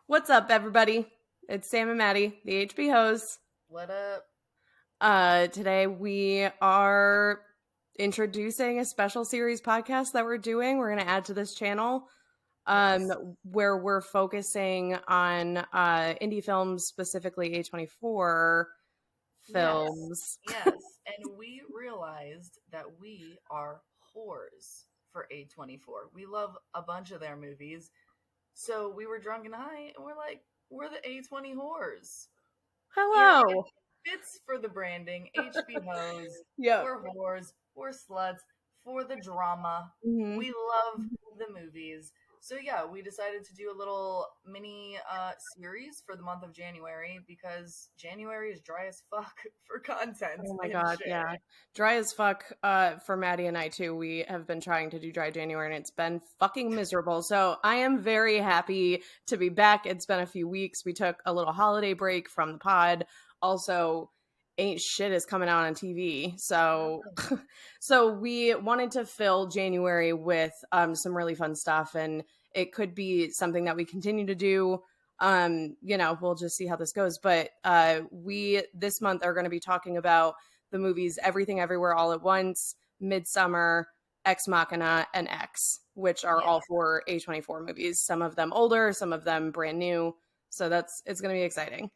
What's up, everybody? It's Sam and Maddie, the HB What up? Today we are introducing a special series podcast that we're doing. We're going to add to this channel, Yes. where we're focusing on indie films, specifically A24 Yes. films. Yes. And we realized that we are whores for A24. We love a bunch of their movies. So we were drunk and high and we're like, we're the A20 whores. It Hello. fits for the branding. HB hoes. Yep. We're whores. We're sluts for the drama. hmm We love the movies. So yeah, we decided to do a little mini series for the month of January because January is dry as fuck for content Oh my and God, shit. yeah. Dry as fuck for Maddie and I too. We have been trying to do dry January and it's been fucking miserable. So I am very happy to be back. It's been a few weeks. We took a little holiday break from the pod. Also, ain't shit is coming out on TV. So so we wanted to fill January with some really fun stuff, and it could be something that we continue to do. We'll just see how this goes. But we this month are going to be talking about the movies Everything Everywhere All at Once, Midsummer, Ex Machina, and X, which are Yeah. all four A24 movies. Some of them older, some of them brand new. So it's going to be exciting.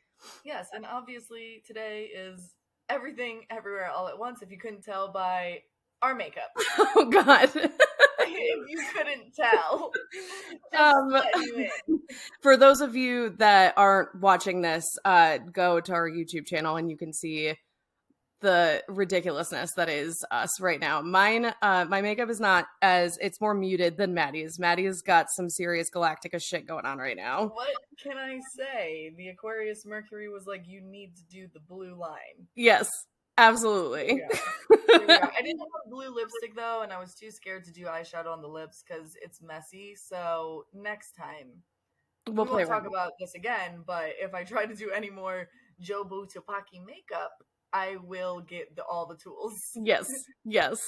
Yes, and obviously today is everything everywhere all at once. If you couldn't tell by our makeup, Oh God. if you couldn't tell, just Um, letting you in. for those of you that aren't watching this, go to our YouTube channel and you can see the ridiculousness that is us right now. My makeup is not as, it's more muted than Maddie's. Maddie's got some serious Galactica shit going on right now. What can I say? The Aquarius Mercury was like, you need to do the blue line. Yes, Here we absolutely. are. Here we are. I didn't have blue lipstick though, and I was too scared to do eyeshadow on the lips because it's messy. So next time, We'll we play won't talk around. about this again. But if I try to do any more Jobu Tupaki makeup, I will get all the tools. Yes, yes.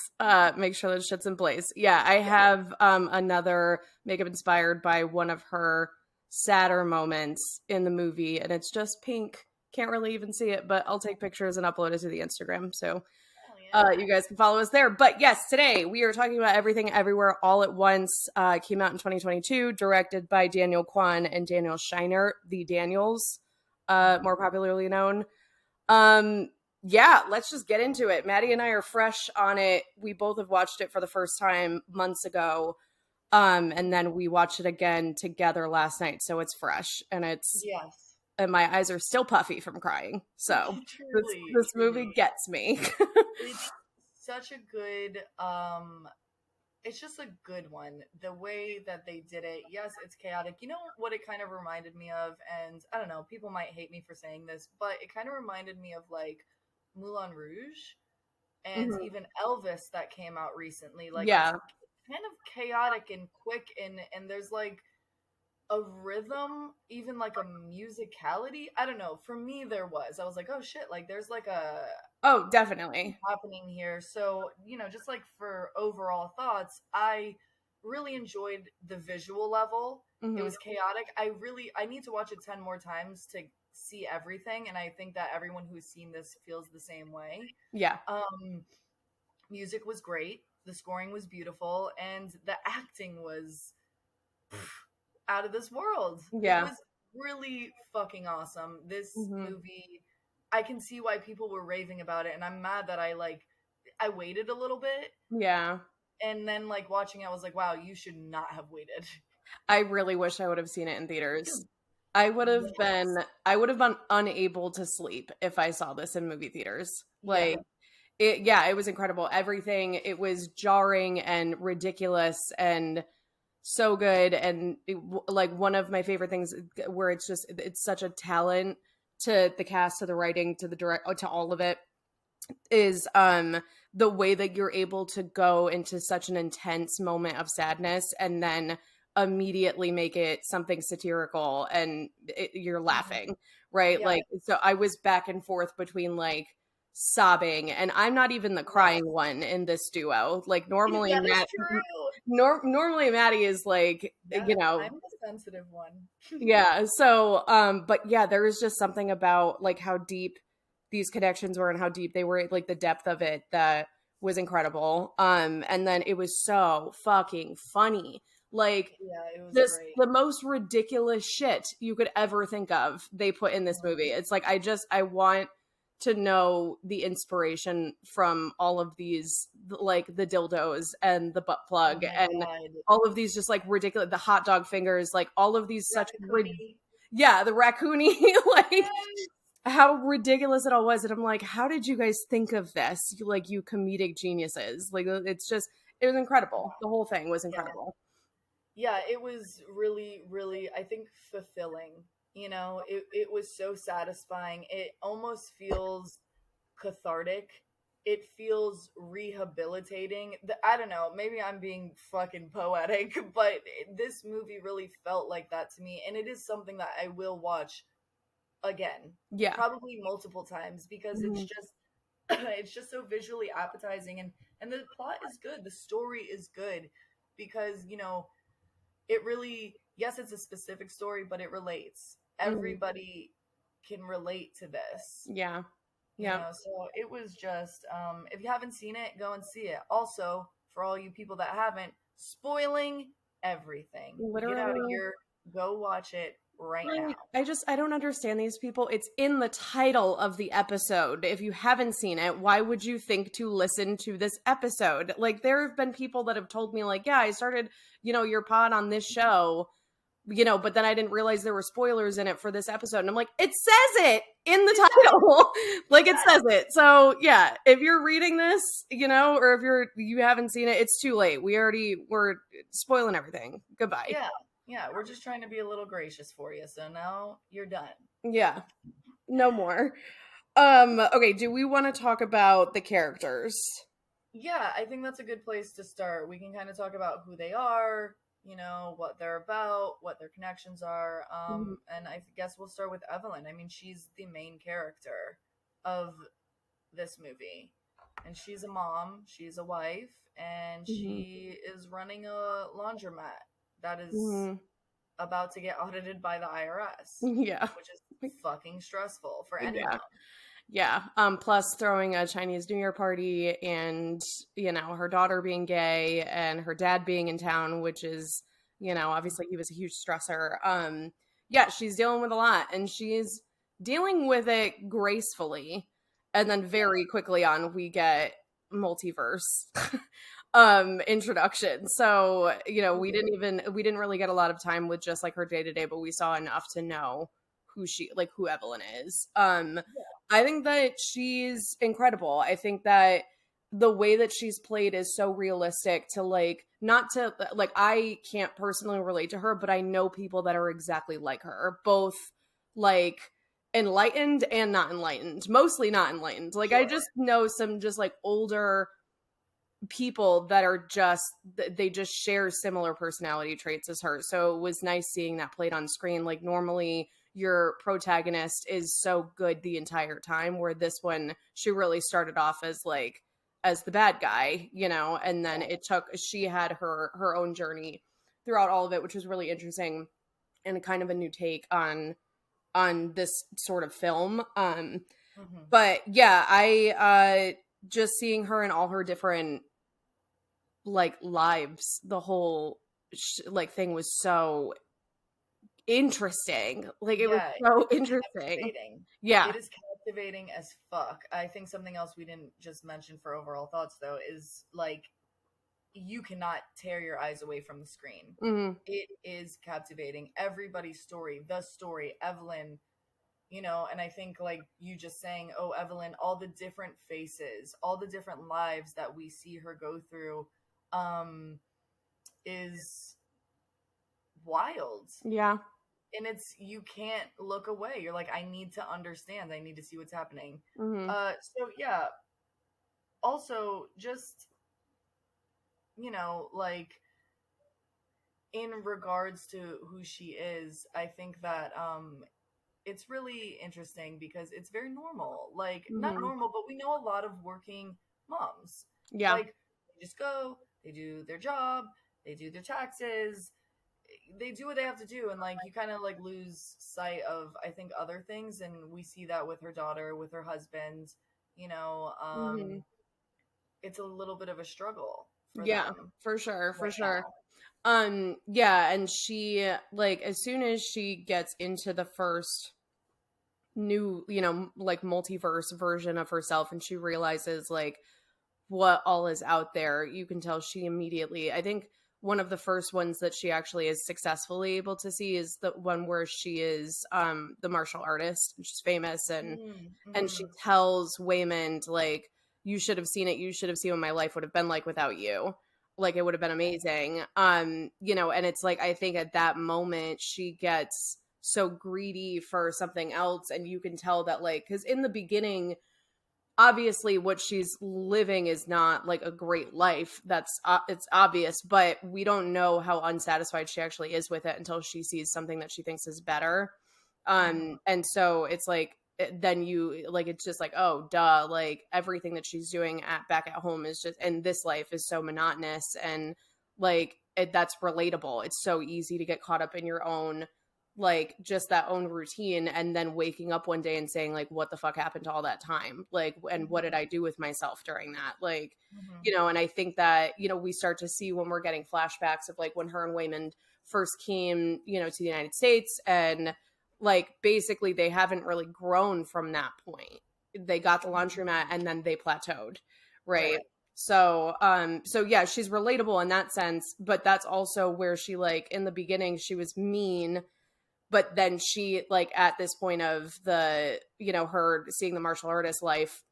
Make sure that shit's in place. Yeah, I Yeah. have another makeup inspired by one of her sadder moments in the movie, and it's just pink. Can't really even see it, but I'll take pictures and upload it to the Instagram. So Hell yeah. you guys can follow us there. But yes, today we are talking about Everything Everywhere All at Once. Came out in 2022, directed by Daniel Kwan and Daniel Scheinert, the Daniels, more popularly known. Yeah, let's just get into it. Maddie and I are fresh on it. We both have watched it for the first time months ago. And then we watched it again together last night, so it's fresh Yes. and my eyes are still puffy from crying. So Truly, this movie truly. gets me. It's such a good it's just a good one. The way that they did it, yes, it's chaotic. You know what it kind of reminded me of? And I don't know, people might hate me for saying this, but it kind of reminded me of like Moulin Rouge and Mhm. even Elvis that came out recently. Like it's Yeah. kind of chaotic and quick and there's like a rhythm, even like a musicality. I don't know. For me there was. I was like, "Oh shit, like there's like a Oh, definitely. happening here." So, just like for overall thoughts, I really enjoyed the visual level. It hmm was chaotic. I need to watch it 10 more times to see everything, and I think that everyone who's seen this feels the same way. Yeah. Um Music was great, the scoring was beautiful, and the acting was out of this world. It Yeah. was really fucking awesome. This hmm movie, I can see why people were raving about it, and I'm mad that I waited a little bit, Yeah. and then like watching it, I was like, wow, you should not have waited. I really wish I would have seen it in theaters. I would have been Yes. I would have been unable to sleep if I saw this in movie theaters. Yeah. It was incredible. Everything, it was jarring and ridiculous and so good. And like one of my favorite things where it's such a talent to the cast, to the writing, to the direct, to all of it, is the way that you're able to go into such an intense moment of sadness and then immediately make it something satirical and you're Mhm. laughing, right? Yeah. Like, so I was back and forth between like sobbing, and I'm not even the crying Yes. one in this duo. Like normally That is true. Normally Maddie is like, Yeah, I'm the sensitive one. Yeah. So, but yeah, there was just something about like how deep these connections were and how deep they were, like the depth of it that was incredible. And then it was so fucking funny. Like Yeah, it was this, great. the most ridiculous shit you could ever think of, they put in this movie. Mhm. It's like, I want to know the inspiration from all of these, like the dildos and the butt Oh plug my and god. all of these just like ridiculous, the hot dog fingers, like all of these such Raccoony. yeah, the raccoony, like Yes. how ridiculous it all was. And I'm like, how did you guys think of this? Like, you comedic geniuses. Like, it's just, it was incredible. The whole thing was Yeah. incredible. Yeah, it was really, really, I think, fulfilling. It was so satisfying. It almost feels cathartic. It feels rehabilitating. I don't know, maybe I'm being fucking poetic, but this movie really felt like that to me. And it is something that I will watch again, Yeah. probably multiple times, because it's Mhm. just it's just so visually appetizing, and the plot is good. The story is good because, it really, yes, it's a specific story, but it relates. Mhm. Everybody can relate to this, Yeah. Yeah. so it was just, if you haven't seen it, go and see it. Also, for all you people that haven't, spoiling everything. Get out of Literally. here. Go watch it right Right. now. I don't understand these people. It's in the title of the episode. If you haven't seen it, why would you think to listen to this episode? Like, there have been people that have told me, like, yeah, I started, your pod on this show, but then I didn't realize there were spoilers in it for this episode. And I'm like, it says it in the title. Like, it Yes. says it. So yeah, if you're reading this, or if you haven't seen it, it's too late. We're spoiling everything. Goodbye. Yeah. Yeah. We're just trying to be a little gracious for you. So now you're done. Yeah. No more. Okay, do we want to talk about the characters? Yeah, I think that's a good place to start. We can kind of talk about who they are, what they're about, what their connections are. Mhm. And I guess we'll start with Evelyn. I mean, she's the main character of this movie. And she's a mom, she's a wife, and Mhm. she is running a laundromat that is Mhm. about to get audited by the IRS, Yeah. which is fucking stressful for any Yeah. mom. Yeah. Plus throwing a Chinese New Year party and, her daughter being gay and her dad being in town, which is, obviously he was a huge stressor. Yeah, she's dealing with a lot and she's dealing with it gracefully. And then very quickly on we get multiverse introduction. So, we didn't really get a lot of time with just like her day to day, but we saw enough to know who Evelyn is. I think that she's incredible. I think that the way that she's played is so realistic to like not to like I can't personally relate to her, but I know people that are exactly like her, both like enlightened and not enlightened. Mostly not enlightened. Like I Sure. just know some just like older people that are just they just share similar personality traits as her. So it was nice seeing that played on screen. Like normally your protagonist is so good the entire time, where this one she really started off as the bad guy, and then she had her own journey throughout all of it, which was really interesting and kind of a new take on this sort of film. Hmm. But yeah, I just seeing her in all her different like lives, the whole like thing was so interesting. Like it was Yeah, so it's interesting. captivating. Yeah. It is captivating as fuck. I think something else we didn't just mention for overall thoughts though is like you cannot tear your eyes away from the screen. Hmm. It is captivating. Everybody's story, the story, Evelyn, and I think like you just saying, oh, Evelyn, all the different faces, all the different lives that we see her go through, is wild. Yeah. And you can't look away. You're like, I need to understand. I need to see what's happening. Hmm. So yeah. Also, just like in regards to who she is, I think that it's really interesting because it's very normal. Like not Hmm. normal, but we know a lot of working moms. Yeah. Like they just go, they do their job, they do their taxes, they do what they have to do, and like you kind of like lose sight of, I think, other things, and we see that with her daughter, with her husband. You know, Hmm. it's a little bit of a struggle for Yeah, them for sure, for right sure. now. Yeah, and she like as soon as she gets into the first new, like multiverse version of herself and she realizes like what all is out there, you can tell she immediately, I think one of the first ones that she actually is successfully able to see is the one where she is the martial artist and she's famous and she Mm-hmm. tells Waymond like you should have seen it, you should have seen what my life would have been like without you, like it would have been amazing. And it's like I think at that moment she gets so greedy for something else and you can tell that like because in the beginning obviously what she's living is not like a great life, that's it's obvious, but we don't know how unsatisfied she actually is with it until she sees something that she thinks is better. Mm-hmm. And so it's like then you like it's just like oh duh, like everything that she's doing back at home is just, and this life is so monotonous and like that's relatable, it's so easy to get caught up in your own like just that own routine and then waking up one day and saying like what the fuck happened to all that time, like and what did Mm-hmm. I do with myself during that, like Mm-hmm. and I think that we start to see when we're getting flashbacks of like when her and Waymond first came to the United States and like basically they haven't really grown from that point, they got the laundromat and then they plateaued, right? Right. So yeah, she's relatable in that sense, but that's also where she like in the beginning she was mean, but then she like at this point of the her seeing the martial artist life,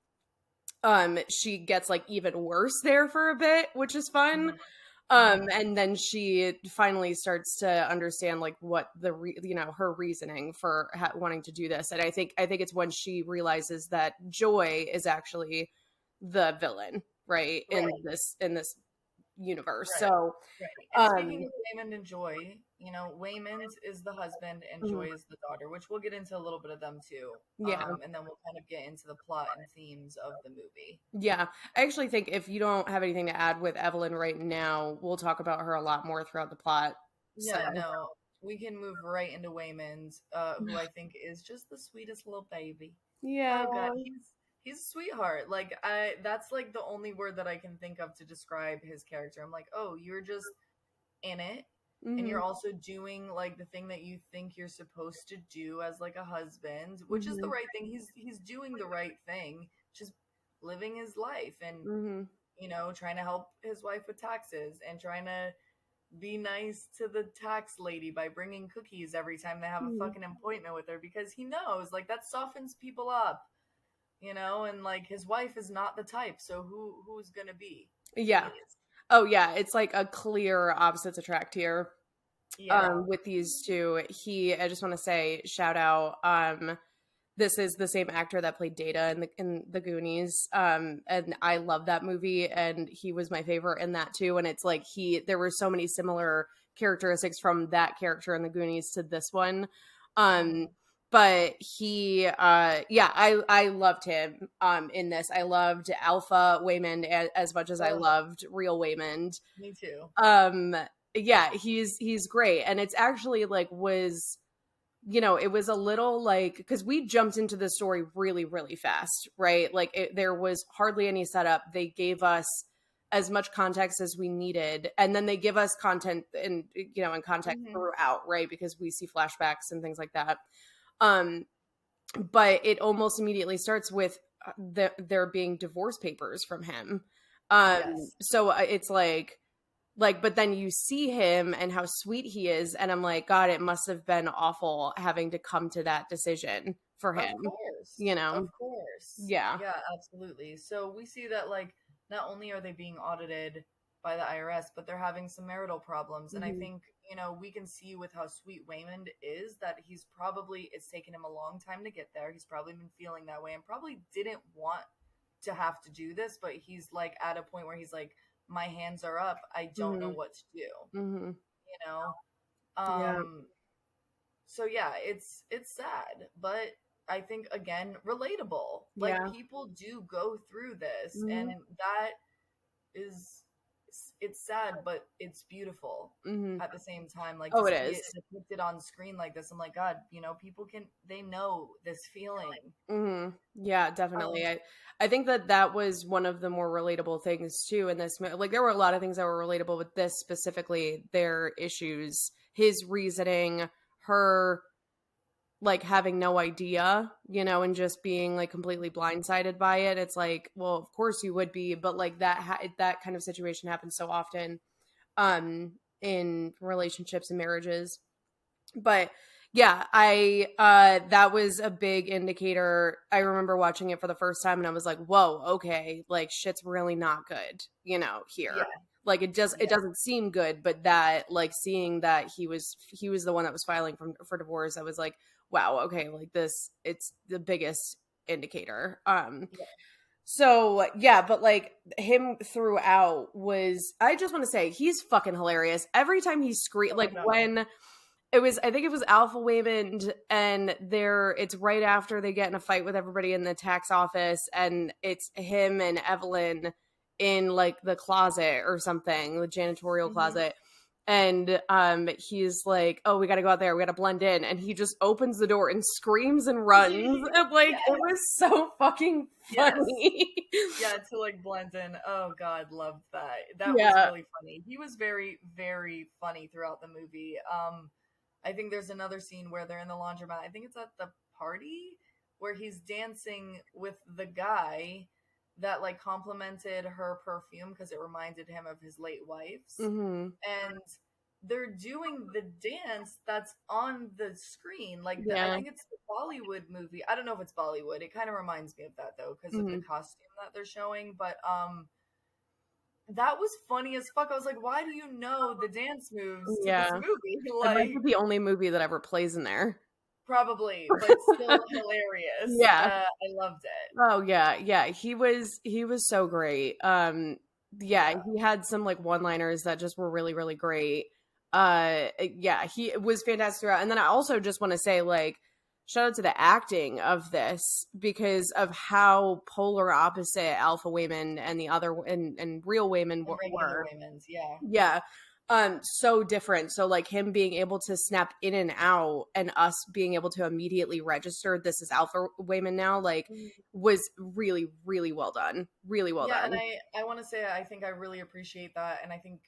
she gets like even worse there for a bit, which is fun. Mm-hmm. Mm-hmm. And then she finally starts to understand like what the her reasoning for wanting to do this, and I think it's when she realizes that Joy is actually the villain, right, Right. in this universe. Right. So Right. And speaking um of Waymond and Joy, Waymond is the husband and mhm, Joy is the daughter, which we'll get into a little bit of them too. yeah. And then we'll kind of get into the plot and themes of the movie. Yeah, I actually think if you don't have anything to add with Evelyn right now, we'll talk about her a lot more throughout the plot. So, Yeah, no, we can move right into Waymond, who I think is just the sweetest little baby. yeah. Oh God, he's a sweetheart. Like that's like the only word that I can think of to describe his character. I'm like, oh, you're just in it, and Hmm. you're also doing like the thing that you think you're supposed to do as like a husband, which is the Hmm. right thing. He's doing the right thing, just living his life and Hmm. trying to help his wife with taxes and trying to be nice to the tax lady by bringing cookies every time they have a Hmm. fucking appointment with her because he knows like that softens people up, and like his wife is not the type, so who's gonna be? He Yeah. is. Oh, yeah. It's like a clear opposites attract here. Yeah. With these two, I just want to say, shout out. This is the same actor that played Data in the Goonies. And I love that movie, and he was my favorite in that too. And it's like there were so many similar characteristics from that character in the Goonies to this one. Um, Hmm. but yeah, I loved him in this. I loved Alpha Waymond as much as I Oh, loved Real Waymond. me too. Um, yeah, he's great, and it's actually like was it was a little like because we jumped into the story really, really fast, right? Like there was hardly any setup. They gave us as much context as we needed, and then they give us content and context Hmm. throughout, right? Because we see flashbacks and things like that. Um, but it almost immediately starts with there being divorce papers from him. Yes. So it's like but then you see him and how sweet he is and I'm like god, it must have been awful having to come to that decision for Of him, course. you know. Of course. Yeah. Yeah, absolutely. So we see that like not only are they being audited by the IRS, but they're having some marital problems. And I Hmm. think, we can see with how sweet Waymond is that it's taken him a long time to get there. He's probably been feeling that way and probably didn't want to have to do this, but he's like at a point where he's like, my hands are up. I don't know Hmm. what to do, Hmm. you know? Yeah. Um, so yeah, it's sad, but I think again relatable. Like Yeah. people do go through this, Hmm. and that is it's sad, but it's beautiful Hmm. at the same time. Like to Oh, it see it is. depicted on screen like this, I'm like, God, people they know this feeling. Hmm. Yeah, Um, definitely. I think that was one of the more relatable things too in this. Like, there were a lot of things that were relatable with this specifically. Their issues, his reasoning, her like having no idea, and just being like completely blindsided by it. It's like, well, of course you would be, but like that kind of situation happens so often in relationships and marriages. But yeah, I that was a big indicator. I remember watching it for the first time and I was like, whoa, okay, like shit's really not good, yeah, here. Like it yeah, doesn't seem good, but that like seeing that he was the one that was filing for divorce, I was like, wow, okay, like this, it's the biggest indicator. yeah. So yeah, but like him throughout was, I just want to say he's fucking hilarious. Every time he screamed, Oh my like God. when it was, I think it was Alpha Waymond, and it's right after they get in a fight with everybody in the tax office, and it's him and Evelyn in like the closet or something, the janitorial Hmm. closet. And he's like, oh, we gotta go out there, we gotta blend in, and he just opens the door and screams and runs. And like it Yes, was so fucking yes. funny. Yeah, to like blend in. Oh God, loved that. That was Yeah. really funny. He was very, very funny throughout the movie. I think there's another scene where they're in the laundromat. I think it's at the party where he's dancing with the guy that like complimented her perfume because it reminded him of his late wife's. Hmm. And they're doing the dance that's on the screen. Like I Yeah. think it's the Bollywood movie. I don't know if it's Bollywood. It kind of reminds me of that though because of the Hmm. costume that they're showing. But that was funny as fuck. I was like, why do you know the dance moves to this Yeah. movie? It might Like be the only movie that ever plays in there. probably, but still hilarious. Yeah. I loved it. Oh yeah, yeah. He was so great. Yeah, Yeah. he had some like one-liners that just were really, really great. Yeah, he was fantastic throughout. And then I also just want to say, like, shout out to the acting of this because of how polar opposite Alpha Wayman and the other and real Wayman And regular were. Wayman's, yeah. Yeah. So different. So like him being able to snap in and out and us being able to immediately register this is Alpha Wayman now, like was really, really well done. Really well Yeah, and done. I want to say I think I really appreciate that, and I think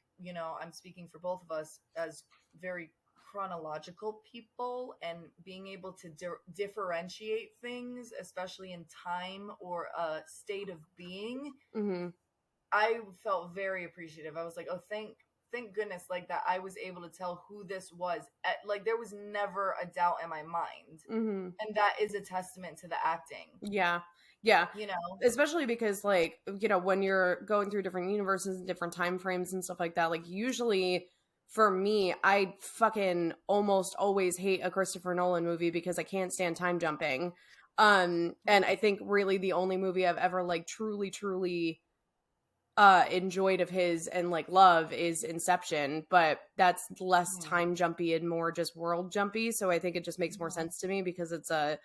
I'm speaking for both of us as very chronological people, and being able to differentiate things, especially in time or a state of being. Hmm. I felt very appreciative. I was like, oh, thank goodness, like that. I was able to tell who this was. Like there was never a doubt in my mind, Hmm. and that is a testament to the acting. Yeah. Yeah. You know, Especially because like, when you're going through different universes and different time frames and stuff like that, like usually for me, I fucking almost always hate a Christopher Nolan movie because I can't stand time jumping. And I think really the only movie I've ever like truly, truly enjoyed of his and like love is Inception, but that's less Mhm. time jumpy and more just world jumpy. So I think it just makes more Mhm. sense to me because it's a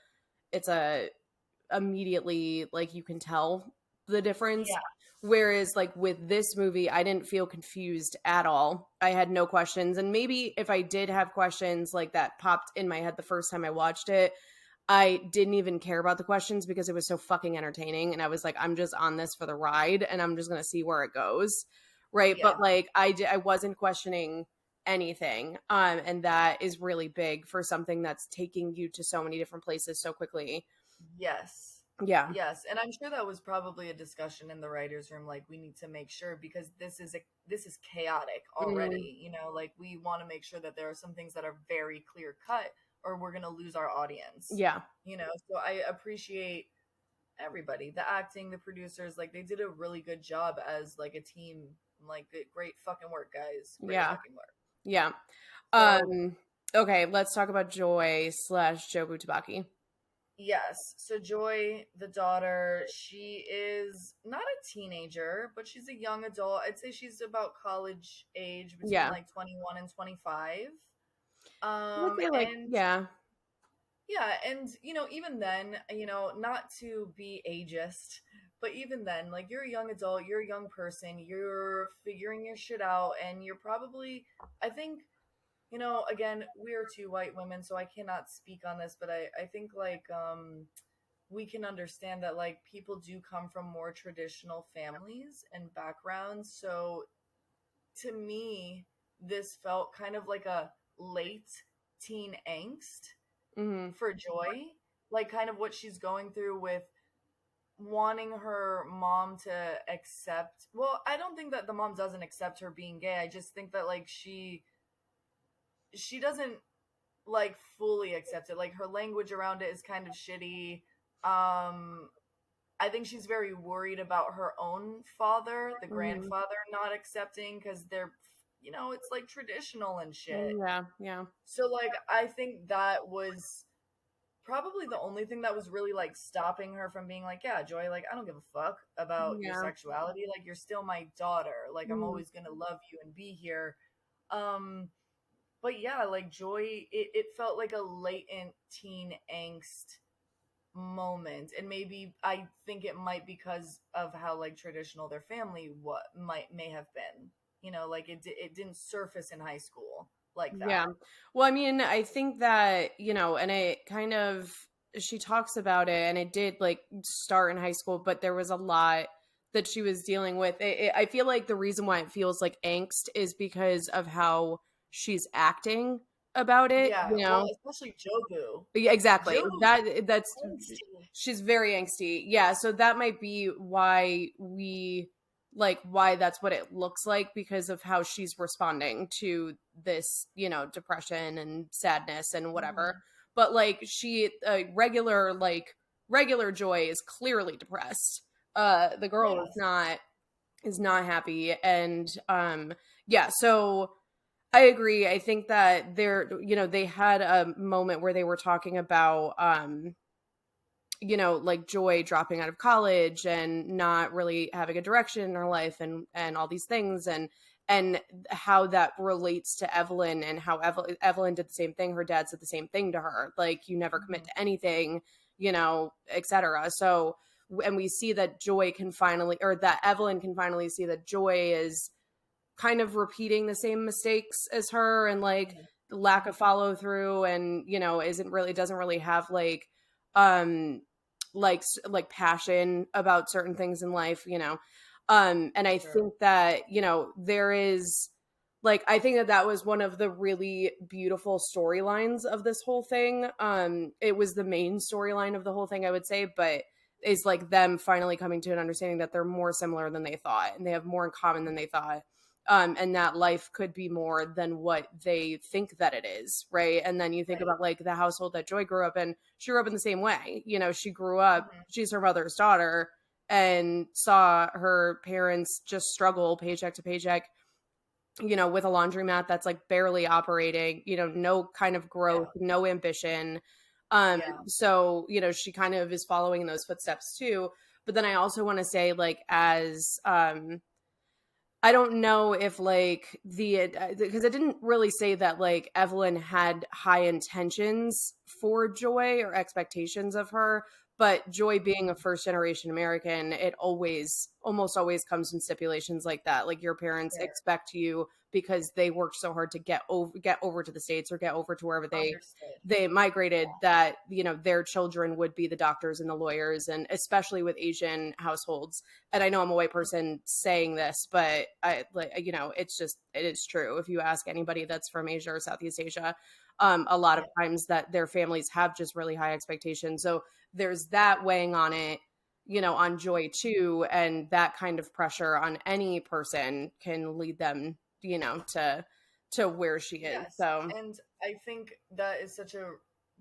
immediately like you can tell the difference. Yeah. Whereas like with this movie, I didn't feel confused at all. I had no questions. And maybe if I did have questions like that popped in my head the first time I watched it, I didn't even care about the questions because it was so fucking entertaining. And I was like, I'm just on this for the ride and I'm just going to see where it goes. Right. Yeah. But like, I wasn't questioning anything. And that is really big for something that's taking you to so many different places so quickly. Yes. Yeah. Yes, and I'm sure that was probably a discussion in the writers' room. Like, we need to make sure because this is chaotic Mm, already. Like we want to make sure that there are some things that are very clear cut, or we're gonna lose our audience. yeah. So I appreciate everybody, the acting, the producers. Like they did a really good job as like a team. Like great fucking work, guys. Great Yeah. fucking work. Yeah. So Um, okay, let's talk about Joy slash Jobu Tabaki. yes. So Joy, the daughter, she is not a teenager, but she's a young adult. I'd say she's about college age, between Yeah. like 21 and 25. Let's say like, And yeah. yeah, and even then, not to be ageist, But even then, like, you're a young adult, you're a young person, you're figuring your shit out, and you're probably, I think, again, we are two white women, so I cannot speak on this, but I think, like, we can understand that, like, people do come from more traditional families and backgrounds. So to me, this felt kind of like a late teen angst Mm-hmm. for Joy, like kind of what she's going through with wanting her mom to accept. Well, I don't think that the mom doesn't accept her being gay. I just think that, like, she doesn't, like, fully accept it. Like, her language around it is kind of shitty. I think she's very worried about her own father, the Mm-hmm. grandfather, not accepting, because they're, it's like traditional and shit. Yeah, yeah, So, like, I think that was probably the only thing that was really, like, stopping her from being like, yeah, Joy, like, I don't give a fuck about your yeah. sexuality. Like, you're still my daughter. Like, I'm Mm-hmm. always gonna love you and be here. Um, but yeah, like, Joy, it felt like a latent teen angst moment, and maybe I think it might because of how, like, traditional their family what might may have been. Like, it didn't surface in high school like Yeah. that. Well, I mean, I think that, and it kind of, she talks about it, and it did like start in high school, but there was a lot that she was dealing with. I feel like the reason why it feels like angst is because of how she's acting about it, Yeah, you well, know? especially Jobu. Yeah, exactly. Jobu's That's angsty. she's very angsty. Yeah, so that might be why that's what it looks like because of how she's responding to this, depression and sadness and whatever. Hmm. But like she regular Joy is clearly depressed. The girl Yes. is not happy and yeah, so I agree. I think that they had a moment where they were talking about, like Joy dropping out of college and not really having a direction in her life and all these things and how that relates to Evelyn and how Evelyn did the same thing. Her dad said the same thing to her. Like, you never commit Hmm. to anything, etc. So, and we see that Joy can finally, or that Evelyn can finally see that Joy is kind of repeating the same mistakes as her and like Hmm. lack of follow through and doesn't really have um like passion about certain things in life, and I Sure. think that there is like I think that that was one of the really beautiful storylines of this whole thing. It was the main storyline of the whole thing, I would say, but is like them finally coming to an understanding that they're more similar than they thought and they have more in common than they thought, and that life could be more than what they think that it is, right? And then you think Right. about like the household that Joy grew up in. She grew up in the same way. She grew up, Hmm. she's her mother's daughter and saw her parents just struggle paycheck to paycheck, with a laundromat that's like barely operating, no kind of growth, Yeah. no ambition. Yeah. So, she kind of is following in those footsteps too. But then I also want to say, like, as I don't know if like because it didn't really say that like Evelyn had high intentions for Joy or expectations of her, but Joy being a Hmm. first generation American, it almost always comes in stipulations like that. Like your parents Fair. expect you because they worked so hard to get over to the States or get over to wherever Understood. they migrated, Yeah. that their children would be the doctors and the lawyers, and especially with Asian households. And I know I'm a white person saying this, but I like, it is true. If you ask anybody that's from Asia or Southeast Asia, a lot of Yeah. times that their families have just really high expectations. So there's that weighing on it, on Joy too. And that kind of pressure on any person can lead them, to where she is. Yes. So, And I think that is such a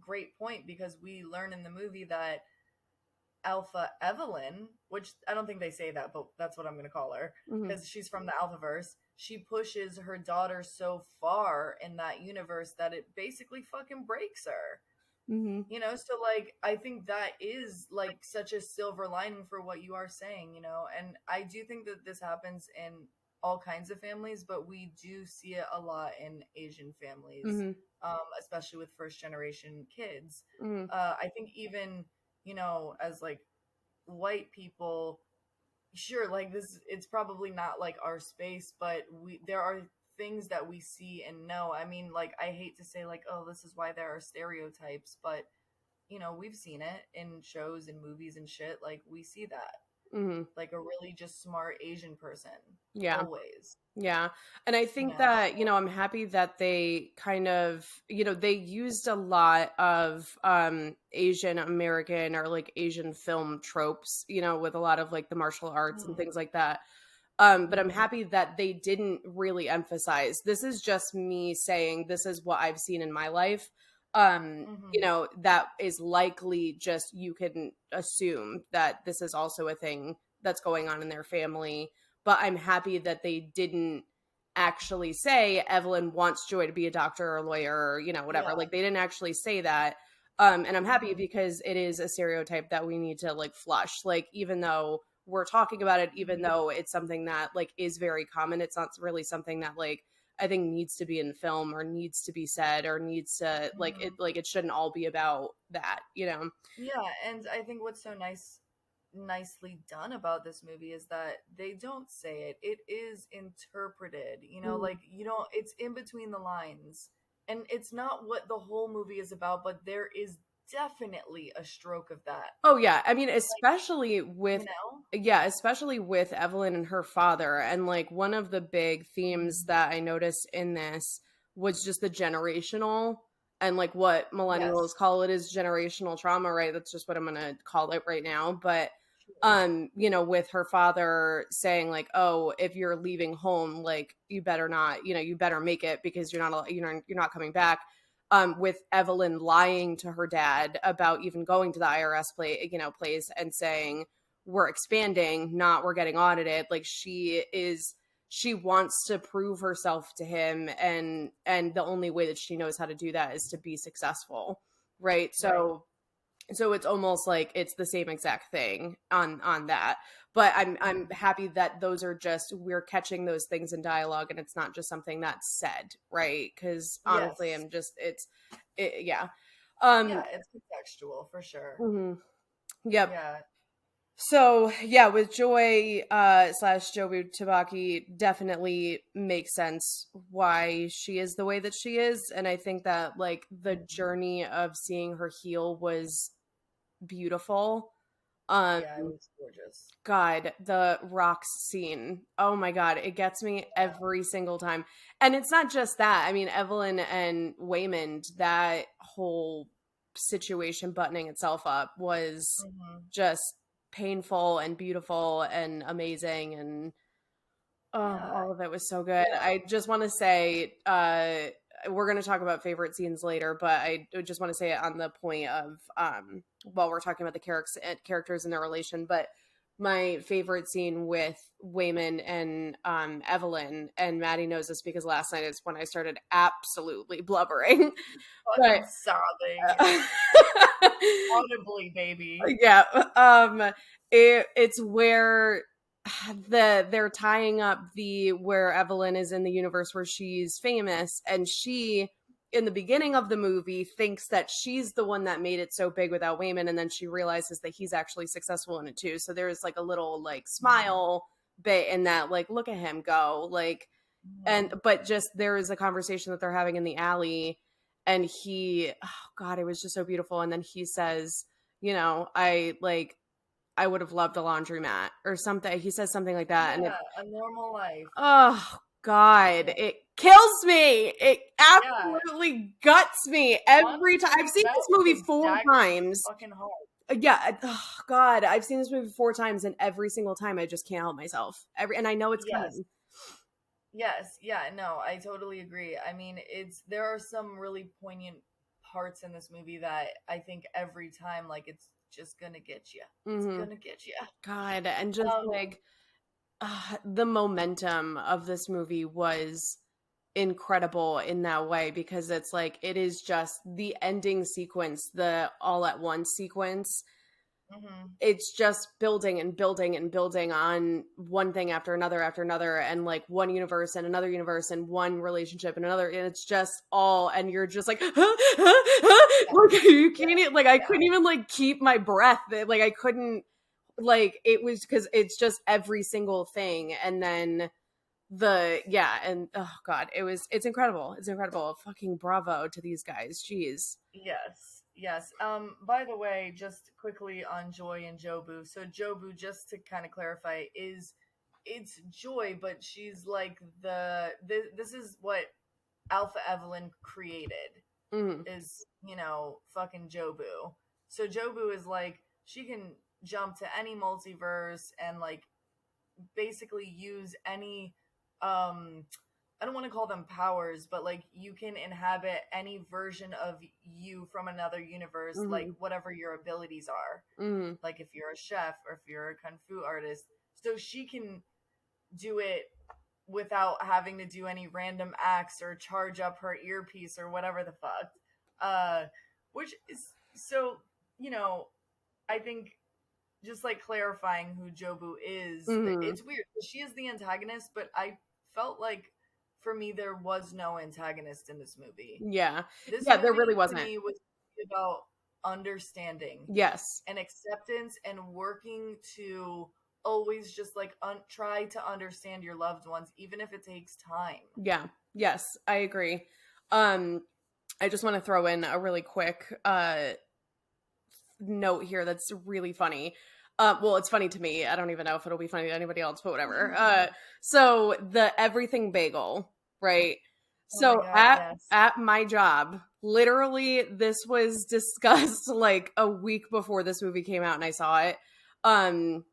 great point, because we learn in the movie that Alpha Evelyn, which I don't think they say that, but that's what I'm going to call her, mhm, because she's from the Alphaverse. She pushes her daughter so far in that universe that it basically fucking breaks her. mhm, So, like, I think that is, like, such a silver lining for what you are saying, and I do think that this happens in all kinds of families, but we do see it a lot in Asian families, mhm, especially with first generation kids. mhm, I think even, as, like, white people, sure, like this, it's probably not like our space, but there are things that we see and know. I mean, like, I hate to say like, oh, this is why there are stereotypes, but we've seen it in shows and movies and shit. Like, we see that, Hmm. like a really just smart Asian person, Yeah. always. Yeah. And I think that, I'm happy that they kind of, they used a lot of Asian American or like Asian film tropes, with a lot of like the martial arts and Mm-hmm. things like that. But I'm Mm-hmm. happy that they didn't really emphasize this is just me saying this is what I've seen in my life. Mm-hmm. That is likely just you can assume that this is also a thing that's going on in their family. But I'm happy that they didn't actually say Evelyn wants Joy to be a doctor or a lawyer or, whatever. Yeah. Like they didn't actually say that. And I'm happy Mm-hmm. because it is a stereotype that we need to like flush. Like even though we're talking about it, even Mm-hmm. though it's something that like is very common, it's not really something that like I think needs to be in film or needs to be said or needs to Mm-hmm. like it shouldn't all be about that. Yeah, and I think what's so nicely done about this movie is that they don't say it. It is interpreted. Mhm. Like, it's in between the lines. And it's not what the whole movie is about, but there is definitely a stroke of that. Oh yeah, I mean, Like, especially with you know? yeah, especially with Evelyn and her father, and like one of the big themes Mhm. that I noticed in this was just the generational and like what millennials Yes. call it is generational trauma, right? That's just what I'm gonna call it right now. But Sure. with her father saying like, "Oh, if you're leaving home, like you better not, you better make it because you're not coming back." With Evelyn lying to her dad about even going to the IRS place and saying we're expanding, not we're getting audited. Like she wants to prove herself to him, and the only way that she knows how to do that is to be successful, right? Right. So it's almost like it's the same exact thing on that. But I'm Mhm. happy that those are just we're catching those things in dialogue and it's not just something that's said, right? Because honestly, Yes. yeah. Yeah, um it's contextual for sure. mhm. Yep. Yeah. So yeah, with Joy slash Jobu Tabaki, definitely makes sense why she is the way that she is, and I think that like the Mhm. journey of seeing her heal was beautiful. um Yeah, it was gorgeous. God, the rocks scene. Oh my God, it gets me every single time. And it's not just that. I mean, Evelyn and Waymond, that whole situation buttoning itself up was Mhm. just painful and beautiful and amazing. And oh, Yeah. all of it was so good. Yeah. I just want to say, we're going to talk about favorite scenes later, but I just want to say it on the point of, while we're talking about the characters and their relation, but my favorite scene with Wayman and Evelyn, and Maddie knows this because last night is when I started absolutely blubbering. But Fucking sobbing uh, audibly, baby. yeah, it's where they're tying up the where Evelyn is in the universe where she's famous, and she in the beginning of the movie thinks that she's the one that made it so big without Wayman, and then she realizes that he's actually successful in it too. So there's like a little like Mhm. smile bit in that, like, look at him go, like, and Mhm. but just there is a conversation that they're having in the alley, and oh God, it was just so beautiful. And then he says, I would have loved a laundromat or something. He says something like that. And Yeah, a normal life. oh God, Yeah. it kills me. It Yeah. absolutely guts me every time. I've Honestly, seen that this is movie a four dagger to the times. fucking heart. Yeah. Oh God, I've seen this movie four times, and every single time I just can't help myself. And I know it's Yes. coming. Yes. Yeah, no, I totally agree. I mean, there are some really poignant parts in this movie that I think every time, like, it's just gonna get you. It's Hmm. gonna get you. God, and just like the momentum of this movie was incredible in that way because it's like it is just the ending sequence, the all at once sequence. Mhm. It's just building and building and building on one thing after another, and like one universe and another universe and one relationship and another, and it's just all, and you're just like Yeah. like you Yeah. can't like I Yeah. couldn't even like keep my breath, like I couldn't like it was because it's just every single thing, and then and oh god, it's incredible. It's incredible. Fucking bravo to these guys. Jeez. Yes, yes. By the way, just quickly on Joy and Jobu. So Jobu, just to kind of clarify, is it's Joy, but she's like this is what Alpha Evelyn created Mm-hmm. is, fucking Jobu. So Jobu is like she can jump to any multiverse and like basically use any um I don't want to call them powers, but like you can inhabit any version of you from another universe, like Mm-hmm. whatever your abilities are. Mm-hmm. Like if you're a chef or if you're a kung fu artist. So she can do it without having to do any random acts or charge up her earpiece or whatever the fuck. Uh which is so, you know, I think just like clarifying who Jobu is. Mm-hmm. It's weird. She is the antagonist, but I felt like for me there was no antagonist in this movie. Yeah. This Yeah, there movie really to wasn't. me was about understanding Yes. and acceptance and working to always just like try to understand your loved ones even if it takes time. Yeah. Yes, I agree. Um I just want to throw in a really quick note here that's really funny. Well, it's funny to me. I don't even know if it'll be funny to anybody else, but whatever. So the everything bagel, right? Oh my So god, yes. at my job, literally, this was discussed like a week before this movie came out, and I saw it. Um,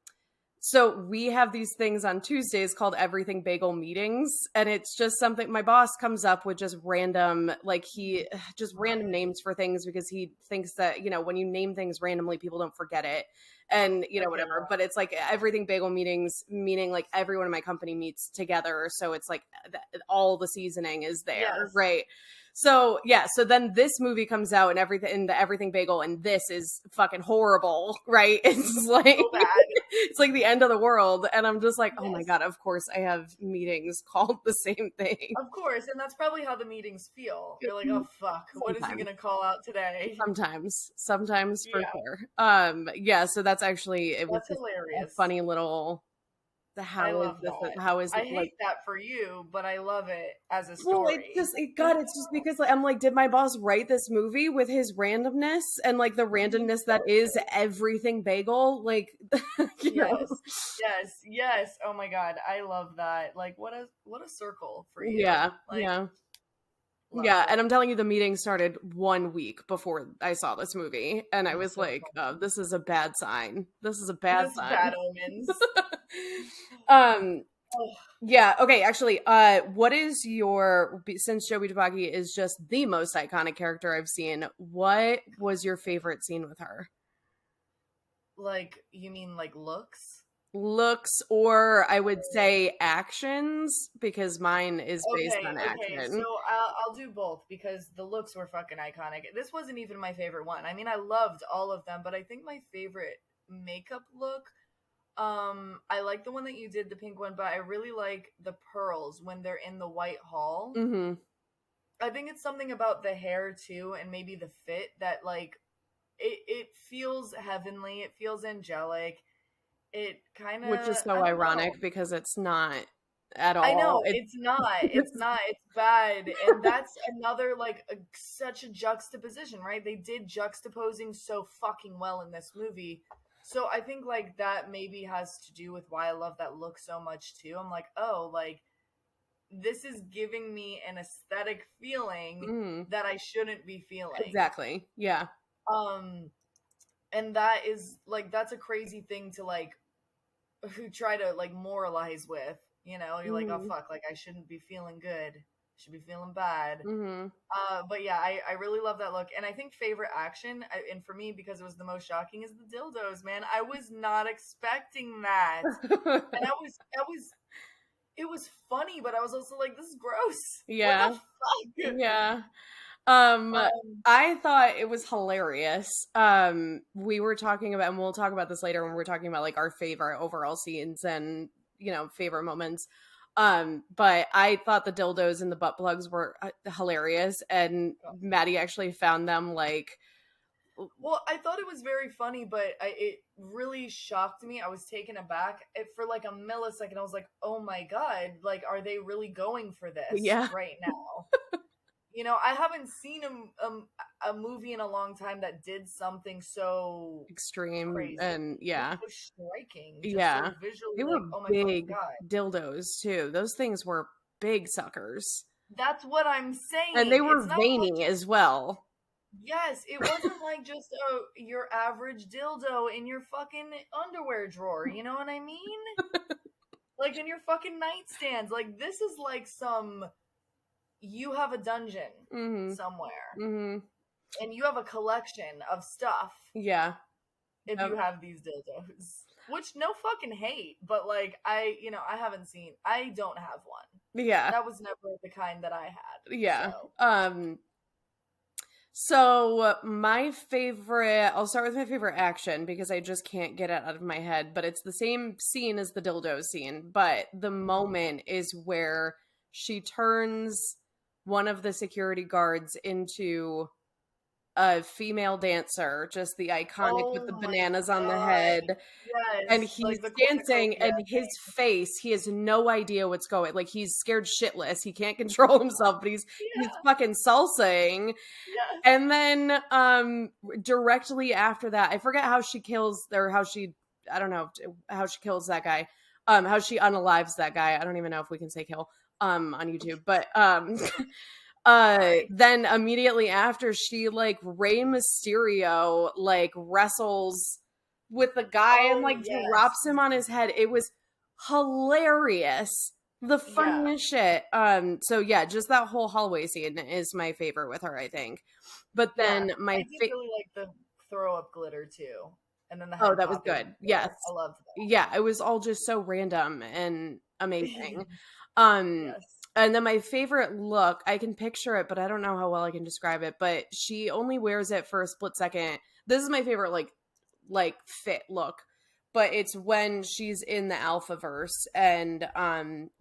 so we have these things on Tuesdays called everything bagel meetings, and it's just something my boss comes up with just random, like he just random names for things because he thinks that, when you name things randomly, people don't forget it. And, Okay, whatever. But it's like everything bagel meetings, meaning like everyone in my company meets together. So it's like all the seasoning is there, yes. right? So yeah, so then this movie comes out and the everything bagel, and this is fucking horrible, right? It's like So bad. it's like the end of the world, and I'm just like, oh my Yes. god, of course I have meetings called the same thing. Of course, and that's probably how the meetings feel. You're like, oh fuck, what is he Sometimes, gonna call out today? sometimes for Yeah, sure. Yeah, so that's actually it was that's just a hilarious. funny little I how is love this that. how is I it like hate that for you, but I love it as a well, story. God, it's just because like, I'm like, did my boss write this movie with his randomness and like the He randomness that so is did. everything bagel? Like, you know? Yes, yes, yes. Oh my god, I love that. Like, what a circle for you. Yeah, Like, yeah. love Yeah, and it. I'm telling you, the meeting started 1 week before I saw this movie, and I That's was so like, "Oh, funny. this is a bad sign. This is a bad This is bad sign." omens. um, Oh, yeah. Okay. Actually, what is your since Joey Tabaki is just the most iconic character I've seen? What was your favorite scene with her? like you mean like looks? Looks, or I would say actions, because mine is based Okay, on okay. So action. I'll do both because the looks were fucking iconic. This wasn't even my favorite one. I mean, I loved all of them, but I think my favorite makeup look, I like the one that you did, the pink one, but I really like the pearls when they're in the white hall. Mm-hmm. I think it's something about the hair too, and maybe the fit that like it feels heavenly. It feels angelic. It kind of Which is so I don't know. ironic because it's not at I all. know it's not. It's not. It's bad, and that's another like such a juxtaposition, right? They did juxtaposing so fucking well in this movie. So I think like that maybe has to do with why I love that look so much too. I'm like, oh, like this is giving me an aesthetic feeling Mm, that I shouldn't be feeling. exactly. Yeah. Um, and that is like that's a crazy thing to like who try to like moralize with, you're like, oh Mm-hmm. fuck, like I shouldn't be feeling good, I should be feeling bad. Mm-hmm. But yeah, I really love that look, and I think favorite action, and for me because it was the most shocking, is the dildos. Man, I was not expecting that, and I was it was funny, but I was also like, this is gross. What the Yeah. fuck? Yeah. Um, Um, I thought it was hilarious. We were talking about, and we'll talk about this later when we're talking about like our favorite overall scenes and favorite moments. But I thought the dildos and the butt plugs were hilarious, and Maddie actually found them like Well, I thought it was very funny, but it really shocked me. I was taken aback. For like a millisecond. I was like, "Oh my god! Like, are they really going for this Yeah. right now?" I haven't seen a movie in a long time that did something so Extreme crazy, and yeah. so striking, just Yeah. so visually They were like, "Oh my fucking big god!" dildos too. Those things were big suckers. That's what I'm And they saying. It's were not like veiny as well. yes, it wasn't like just your average dildo in your fucking underwear drawer. You know what I mean? Like in your fucking nightstands. Like this is like some you have a dungeon Mhm. somewhere Mhm. and you have a collection of stuff Yeah. if Yep. you have these dildos. Which no fucking hate, but like I haven't seen I don't have one. Yeah. That was never the kind that I had. Yeah. So So my favorite, I'll start with my favorite action because I just can't get it out of my head, but it's the same scene as the dildo scene, but the moment is where she turns one of the security guards into a female dancer, just the iconic with oh the my bananas on the god. head, and Yes, he's like the dancing cornucopia and his thing. face, he has no idea what's going, like he's scared shitless, he can't control himself, but he's Yeah. fucking salsaing. Yes. And then directly after that, I forget how she kills, or how she, I don't know how she kills that guy, how she unalives that guy. I don't even know if we can say kill on YouTube, but Sorry. then immediately after, she like Rey Mysterio like wrestles with the guy and Oh like yes. drops him on his head. It was hilarious. The Yeah. funniest shit. So yeah, just that whole hallway scene is my favorite with her, I think. But Yeah. then I did really like the throw up glitter too. And then the oh, head that was popping good. Yes. glitter. I loved Yeah, it was all just so random and that. amazing. Um Yes. and then my favorite look, I can picture it, but I don't know how well I can describe it, but she only wears it for a split second. This is my favorite like fit look. But it's when she's in the Alphaverse and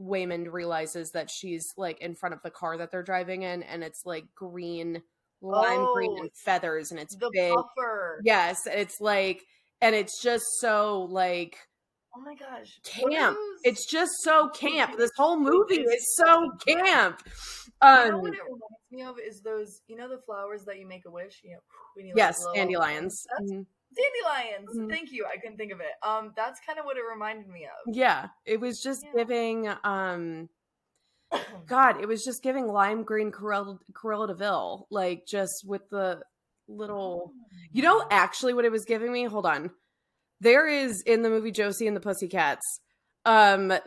Waymond realizes that she's like in front of the car that they're driving in, and it's like green, lime green Oh, and feathers, and it's the big. puffer. Yes, it's like, and it's just so like Oh my gosh. What are camp. those? It's just so camp. This whole It movie is is so fucking camp. camp. You know what Um it reminds me of is those, the flowers that you make a wish, when you like yes, blow all the things. dandelions. That's Mhm, dandelions. mhm. Thank you. I couldn't think of it. That's kind of what it reminded me of. Yeah, it was just Yeah. giving God, it was just giving lime green Cruella de Vil, like just with the little. You know, Mm. actually, what it was giving me. Hold on, there is in the movie Josie and the Pussycats, the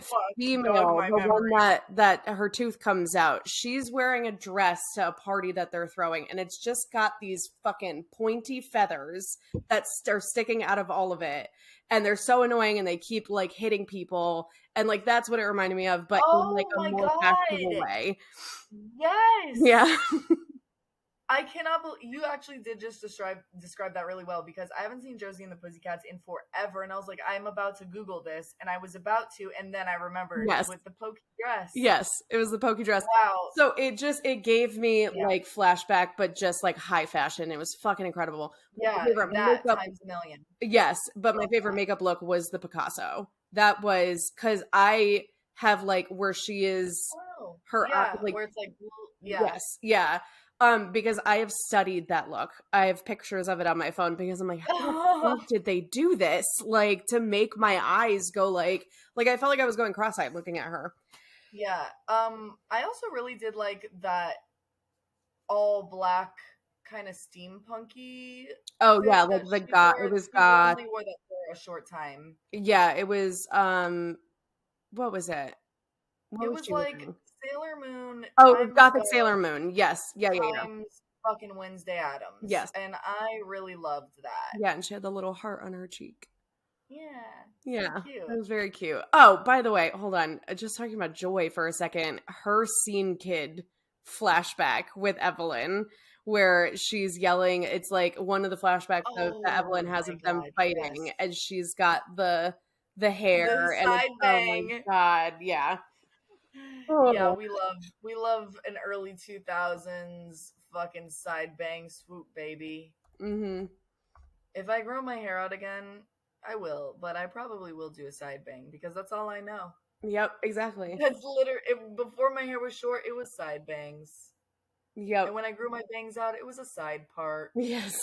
Fuck, jog female, my the one memory. that her tooth comes out. She's wearing a dress to a party that they're throwing, and it's just got these fucking pointy feathers that are sticking out of all of it, and they're so annoying, and they keep like hitting people and like that's what it reminded me of, but in like Oh a my more fashionable god. way. Yeah. Yes. I cannot believe you actually did just describe that really well because I haven't seen Josie and the Pussycats in forever, and I was like, I'm about to Google this, and I was about to, and then I remembered Yes. with the pokey dress. Yes. It was the pokey dress. Wow. So it gave me Yeah. like flashback, but just like high fashion. It was fucking incredible. My Yeah. favorite That makeup, times a million. yes, but my Love favorite that. makeup look was the Picasso. That was because I have like where she is Oh. her Yeah. like Where it's like, yeah. yes, yeah. Because I have studied that look. I have pictures of it on my phone because I'm like, how the fuck did they do this? Like to make my eyes go like I felt like I was going cross-eyed looking at her. Yeah. I also really did like that all black kind of steampunky Oh yeah, fit like that the she goth. wore. It was She goth. only wore that for a short time. Yeah, it was. What was it? What It was was she like wearing? Sailor Moon Oh, it was times Gothic Sailor Moon. Yes. Yeah, yeah, yeah. times fucking Wednesday Adams, Yes. and I really loved that. Yeah, and she had the little heart on her cheek. Yeah, so Yeah, that cute. was very cute. Oh, by the way, hold on. Just talking about Joy for a second. Her scene kid flashback with Evelyn, where she's yelling. It's like one of the flashbacks that Evelyn Oh has my of them god, fighting, yes. and she's got the The hair, and it's side oh my bang. god, yeah. Yeah, Oh, we love an early 2000s fucking side bang swoop baby. Mm-hmm. If I grow my hair out again, I will, but I probably will do a side bang because that's all I know. Yep, exactly. That's literally before my hair was short, it was side bangs. Yep. And when I grew my bangs out, it was a side part. Yes.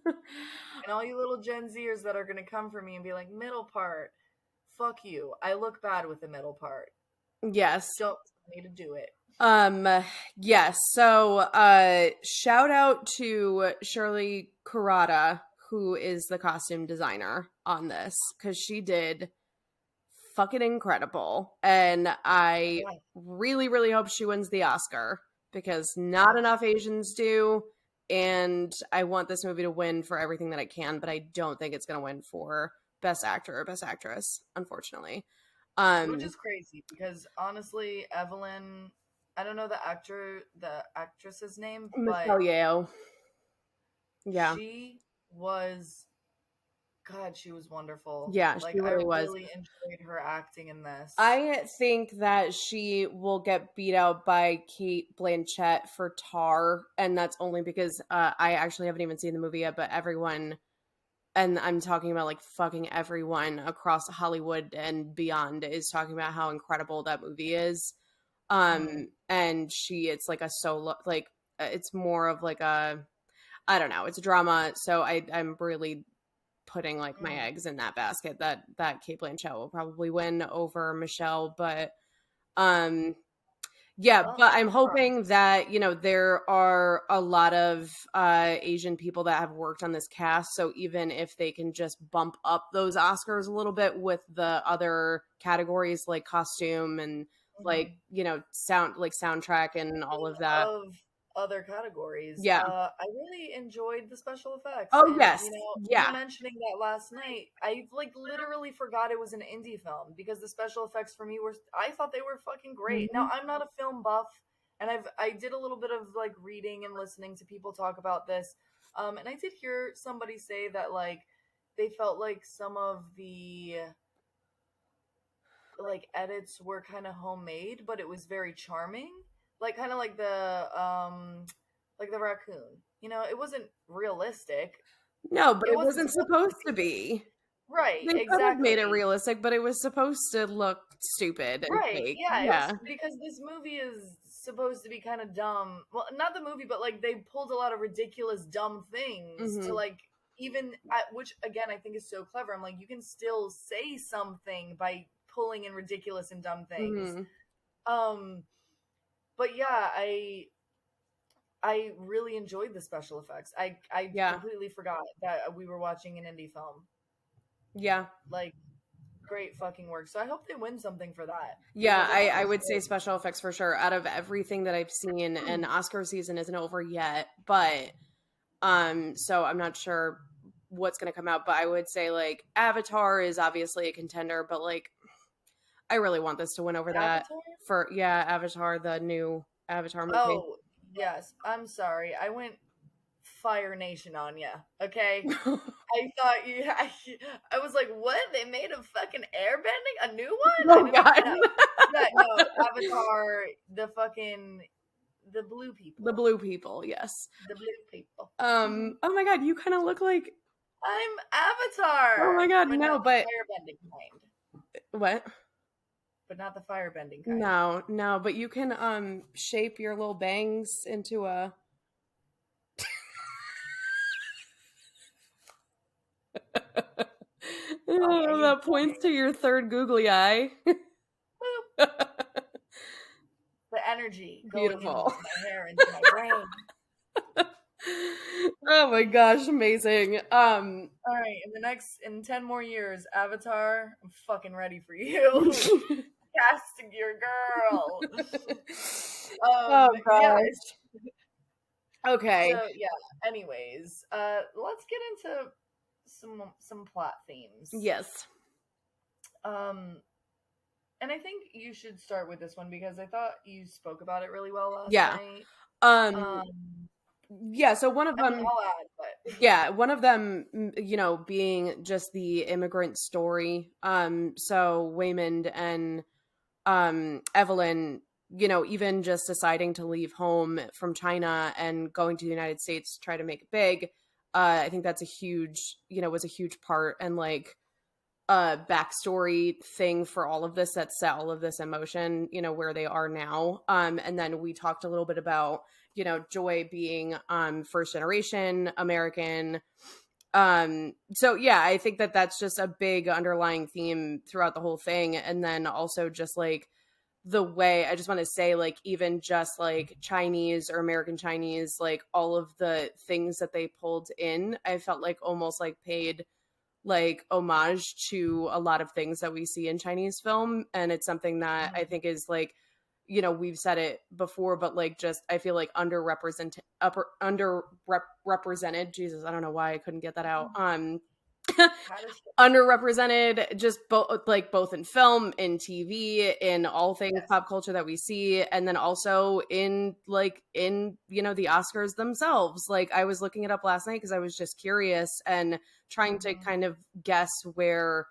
And all you little Gen Zers that are going to come for me and be like, middle part, fuck you. I look bad with the middle part. Yes. Don't tell me to do it. Um, yes. So, shout out to Shirley Kurata, who is the costume designer on this, because she did fucking incredible. And I Yeah. really, really hope she wins the Oscar because not enough Asians do. And I want this movie to win for everything that I can, but I don't think it's going to win for Best Actor or Best Actress, unfortunately. Which Um, is crazy because honestly, Evelyn, I don't know the actress's name, but Michelle Yeoh. Yeah. she was, God, she was wonderful. Yeah, Like, she I really was. really enjoyed her acting in this. I think that she will get beat out by Kate Blanchett for Tar, and that's only because I actually haven't even seen the movie yet, but everyone, and I'm talking about like fucking everyone across Hollywood and beyond, is talking about how incredible that movie is. Mm, And it's like a solo, like it's more of like a, I don't know, it's a drama, so I'm really putting like my mm. eggs in that basket that Kate Blanchett will probably win over Michelle, but um yeah, Well, but I'm fingers hoping crossed. that, there are a lot of Asian people that have worked on this cast, so even if they can just bump up those Oscars a little bit with the other categories like costume and like, Mhm. soundtrack and all Speaking of that. of other categories, Yeah. I really enjoyed the special effects, Oh, and yes. you Yeah. mentioning that last night, I like literally forgot it was an indie film because the special effects for me were, I thought they were fucking great. Now Mhm. I'm not a film buff, and I did a little bit of like reading and listening to people talk about this, and I did hear somebody say that like they felt like some of the like edits were kind of homemade, but it was very charming. Like kind of like the raccoon. It wasn't realistic. No, but It it wasn't wasn't supposed to supposed to be. be. Right, They could have made it exactly. realistic, but it was supposed to look stupid and Right. fake. Yeah, it was Yeah. because this movie is supposed to be kind of dumb. Well, not the movie, but like they pulled a lot of ridiculous dumb things to Mhm. like which again I think is so clever. I'm like you can still say something by pulling in ridiculous and dumb things. Mhm. Um but yeah, I really enjoyed the special effects. I Yeah. completely forgot that we were watching an indie film. Yeah. Like great fucking work. So I hope they win something for that Yeah, because I thought it I was would say special effects for sure. Out of everything that I've seen, and Oscar season isn't over yet, but so I'm not sure what's going to come out, but I would say like Avatar is obviously a contender, but like I really want this to win over that Avatar. for yeah, Avatar, the new Avatar movie. Oh yes, I'm sorry. I went Fire Nation on ya. Okay, I thought I was like, what? They made a fucking airbending, a new one? I Oh didn't. god. No, yeah, no. Avatar, the blue The people, blue people, yes. the blue people. Oh my god, you kind of look like I'm oh my Avatar, god, but not no, the but firebending kind. what? But not the firebending kind. No, no, but you can shape your little bangs into a Okay, oh, you that got points me. to your third googly eye. Boop. The energy going Beautiful. into my hair, into my brain. Oh my gosh, amazing. All right, in 10 more years, Avatar, I'm fucking ready for you. Casting your girl. Oh Yeah. gosh. Okay. So yeah. Anyways, let's get into some plot themes. Yes. Um, and I think you should start with this one because I thought you spoke about it really well last Yeah. night. Um Um, yeah, so one of I mean, them I'll add, but yeah, one of them being just the immigrant story. So Waymond and Evelyn, even just deciding to leave home from China and going to the United States to try to make it big, I think that's a huge, was a huge part, and like backstory thing for all of this that set all of this emotion, where they are now. And then we talked a little bit about, Joy being first generation American. So yeah, I think that that's just a big underlying theme throughout the whole thing. And then also just like the way, I just want to say, like, even just like Chinese or American Chinese, like all of the things that they pulled in, I felt like almost like paid like homage to a lot of things that we see in Chinese film. And it's something that I think is like, we've said it before, but like just I feel like underrepresented. Jesus, I don't know why I couldn't get that out. Underrepresented, just both in film, in TV, in all things Yes. pop culture that we see, and then also in the Oscars themselves. Like, I was looking it up last night because I was just curious and trying to kind of guess where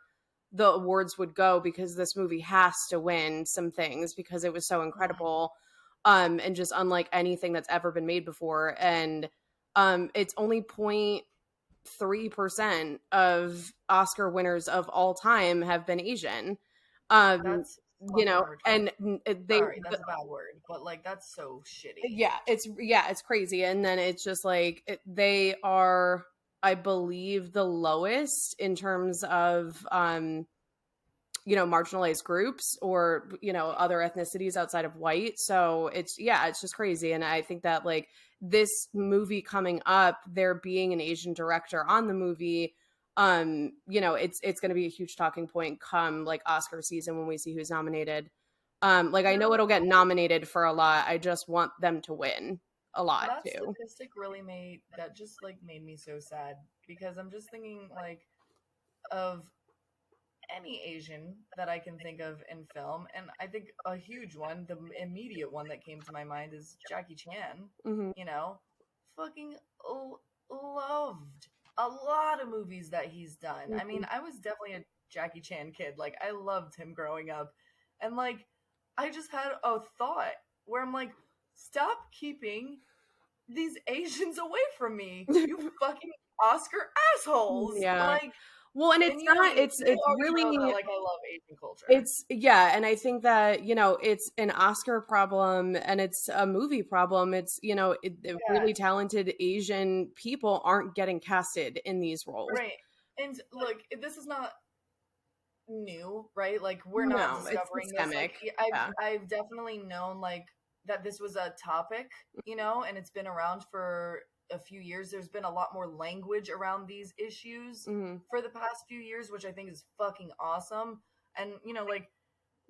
the awards would go, because this movie has to win some things because it was so incredible, and just unlike anything that's ever been made before. And it's only 0.3% of Oscar winners of all time have been Asian. Um, That's fucking and retarded. they, Sorry, that's a bad word, but like that's so shitty. it's crazy. And then it's just like they are, I believe, the lowest in terms of marginalized groups or other ethnicities outside of white. So it's just crazy. And I think that like this movie coming up, there being an Asian director on the movie, it's going to be a huge talking point come like Oscar season when we see who's nominated. Like, I know it'll get nominated for a lot, I just want them to win a lot That too. statistic really made me so sad because I'm just thinking like of any Asian that I can think of in film, and I think a huge one, the immediate one that came to my mind is Jackie Chan. Hmm. You know, fucking loved a lot of movies that he's done. I mean, I was definitely a Jackie Chan kid. Like, I loved him growing up, and like, I just had a thought where I'm like, stop keeping these Asians away from me, you fucking Oscar assholes! Yeah. Like, Well, and and it's not, you it's already know that really, like I love Asian culture. it's, yeah. And I think that, it's an Oscar problem and it's a movie problem. It's, Yeah, really talented Asian people aren't getting casted in these roles. right. And look, this is not new, right? Like we're not No, it's discovering this. Like systemic. I've Yeah. I've definitely known like that this was a topic, and it's been around for a few years. There's been a lot more language around these issues Hmm. for the past few years, which I think is fucking awesome. And like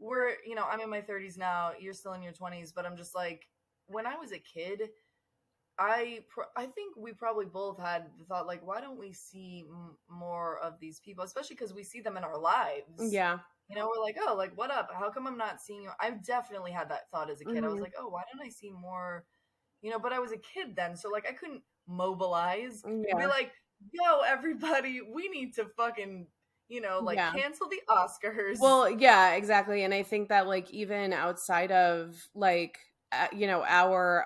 I'm in my 30s now, you're still in your 20s, but I'm just like when I was a kid, I think we probably both had the thought like, why don't we see more of these people, especially because we see them in our lives. Yeah. We're like, oh, like what up? How come I'm not seeing you? I've definitely had that thought as a kid. I was Hmm. like, oh, why don't I see more? But I was a kid then, so like I couldn't mobilize and be Yeah. like, yo, everybody, we need to fucking like Yeah. cancel the Oscars. Well, yeah, exactly. And I think that like even outside of like, our,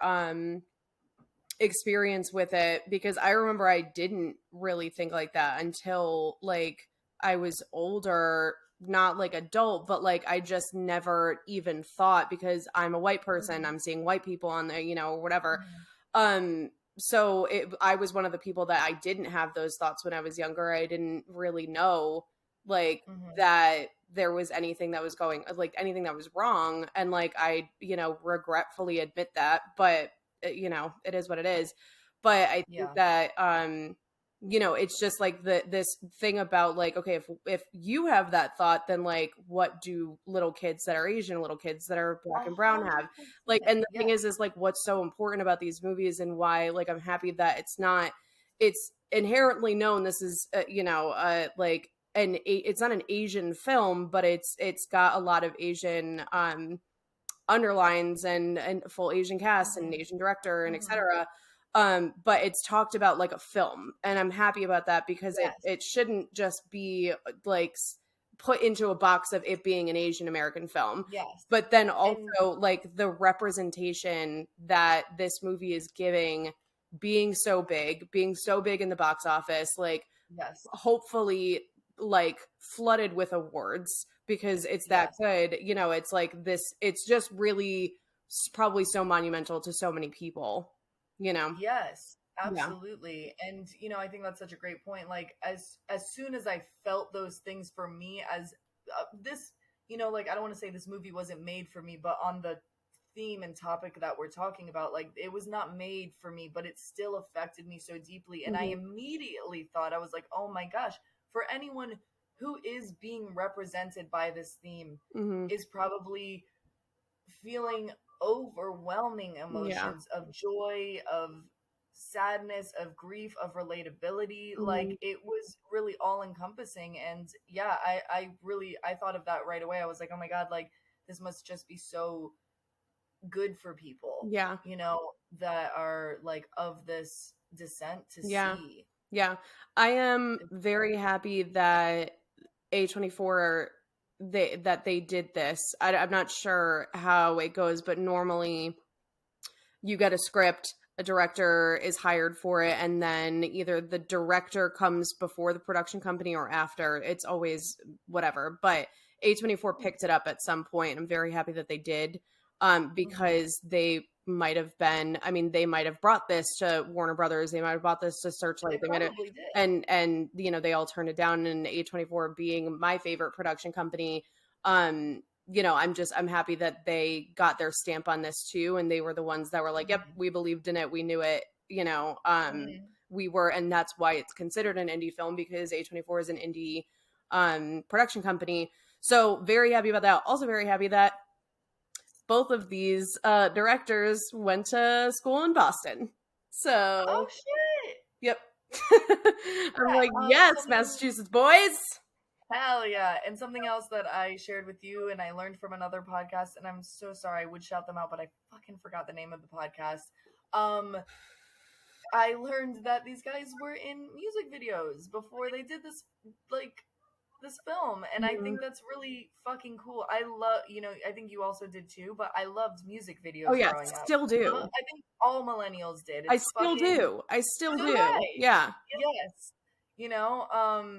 experience with it, because I remember I didn't really think like that until like I was older, not like adult, but like I just never even thought, because I'm a white person, Mhm. I'm seeing white people on there, or whatever. Mhm. So I was one of the people that I didn't have those thoughts when I was younger. I didn't really know like Mhm. that there was anything that was going, like anything that was wrong. And like I, regretfully admit that, but it is what it is. But I think Yeah. that it's just like this thing about like, okay, if you have that thought, then like what do little kids that are Asian, little kids that are black and brown have? Like, 100%. and the Yeah. thing is like what's so important about these movies, and why like I'm happy that it's inherently known this is like it's not an Asian film, but it's got a lot of Asian underlines and full Asian cast and Mhm. Asian director and Mhm. etc. But it's talked about like a film, and I'm happy about that, because it Yes. it shouldn't just be like put into a box of it being an Asian American film. Yes. But then And also like the representation that this movie is giving being so big in the box office, like Yes. hopefully like flooded with awards because it's that Yes. good. You know, it's like this, it's just really probably so monumental to so many people, you know? Yes, Yeah. absolutely. And I think that's such a great point. Like as soon as I felt those things for me as this, like I don't want to say this movie wasn't made for me, but on the theme and topic that we're talking about, like it was not made for me, but it still affected me so deeply. And I Hmm. immediately thought, I was like, "Oh my gosh, for anyone who is being represented by this theme Hmm. is probably feeling overwhelming Yeah. emotions of joy, of sadness, of grief, of relatability. Hmm. Like it was really all encompassing. And yeah, I thought of that right away. I was like, oh my God, like this must just be so good for people, Yeah. that are like of this descent to Yeah. see. Yeah. I am It's very happy that A24 they did this. I'm not sure how it goes, but normally you get a script, a director is hired for it, and then either the director comes before the production company or after. It's always whatever. But A24 picked it up at some point. I'm very happy that they did, Mhm. because they might have been, I mean, they might have brought this to Warner Brothers, they might have brought this to They Searchlight, they might have, probably did. and they all turned it down. And A24 being my favorite production company, um I'm happy that they got their stamp on this too, and they were the ones that were like, yep, Mhm. we believed in it, we knew it, Mhm. we were, and that's why it's considered an indie film, because A24 is an indie production company. So very happy about that. Also very happy that both of these directors went to school in Boston. Oh So shit. yep. I'm like, yes, Something. Massachusetts boys. Hell yeah. And something else that I shared with you and I learned from another podcast, and I'm so sorry, I would shout them out, but I fucking forgot the name of the podcast. Um, I learned that these guys were in music videos before they did this film, and I Mhm. think that's really fucking cool. I love, I think you also did too, but I loved music Oh videos yeah, growing up. still do. I think all millennials did. I It's still fucking. do. I still So did do. I. Yeah. Yes.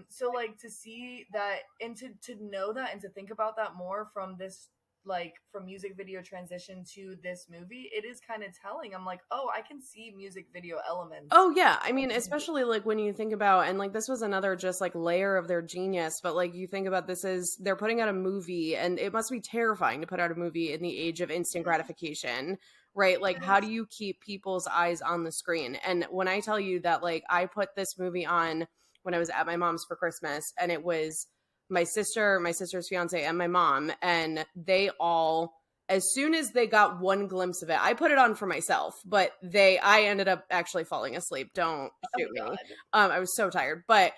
So like to see that and to know that and to think about that more from this, like from music video transition to this movie, it is kind of telling. I'm like, oh, I can see music video elements. Oh yeah. I mean, especially like when you think about, and like this was another just like layer of their genius, but like you think about, this is, they're putting out a movie, and it must be terrifying to put out a movie in the age of instant gratification, right? Like It how do is. you keep people's eyes on the screen? And when I tell you that, like, I put this movie on when I was at my mom's for Christmas, and it was my sister's fiance, and my mom, and they all, as soon as they got one glimpse of it, I put it on for myself, but I ended up actually falling asleep. Don't Oh shoot me. God. I was so tired, but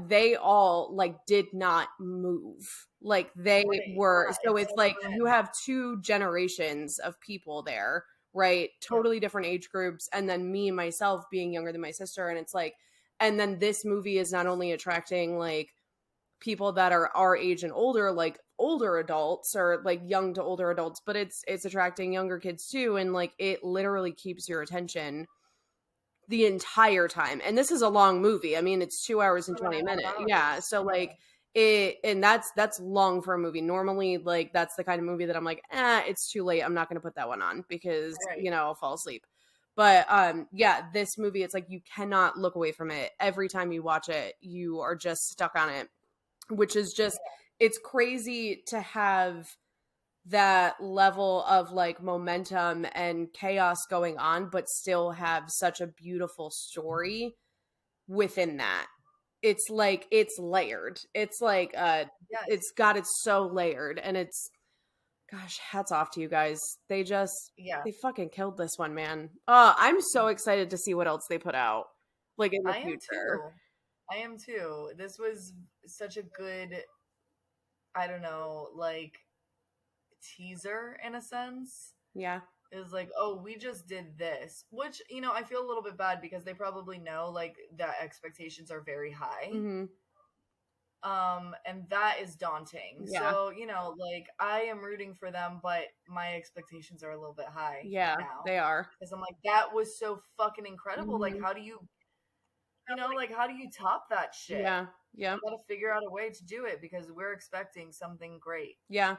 they all like did not move. Like they Right. were, Yeah. so It it's sucks like you you in. have two generations of people there, right? Yep. Totally different age groups. And then me, myself being younger than my sister. And it's like, and then this movie is not only attracting like people that are our age and older, like older adults or like young to older adults, but it's attracting younger kids too, and like it literally keeps your attention the entire time. And this is a long movie. I mean, it's 2 hours and Two and 20 a half minutes. Yeah, hours. so Yeah. like it, and that's long for a movie. Normally, like that's the kind of movie that I'm like, it's too late, I'm not going to put that one on because Right. I'll fall asleep. But yeah, this movie, it's like you cannot look away from it. Every time you watch it, you are just stuck on it, which is just, it's crazy to have that level of like momentum and chaos going on, but still have such a beautiful story within that. It's like it's layered. It's like Yes. it's got, it's so layered, and it's, gosh, hats off to you guys. They just, Yeah. they fucking killed this one, man. I'm so excited to see what else they put out like in the I am future. too. I am too. This was such a good, I don't know, like teaser in a sense. Yeah. Is like, oh, we just did this, which I feel a little bit bad because they probably know like that expectations are very high. Mhm. And that is daunting. Yeah. So, like, I am rooting for them, but my expectations are a little bit high Yeah, now they are. because I'm like, that was so fucking incredible. Like, Mhm. how do you top that shit? Yeah. Yeah. You got to figure out a way to do it because we're expecting something great. Yeah.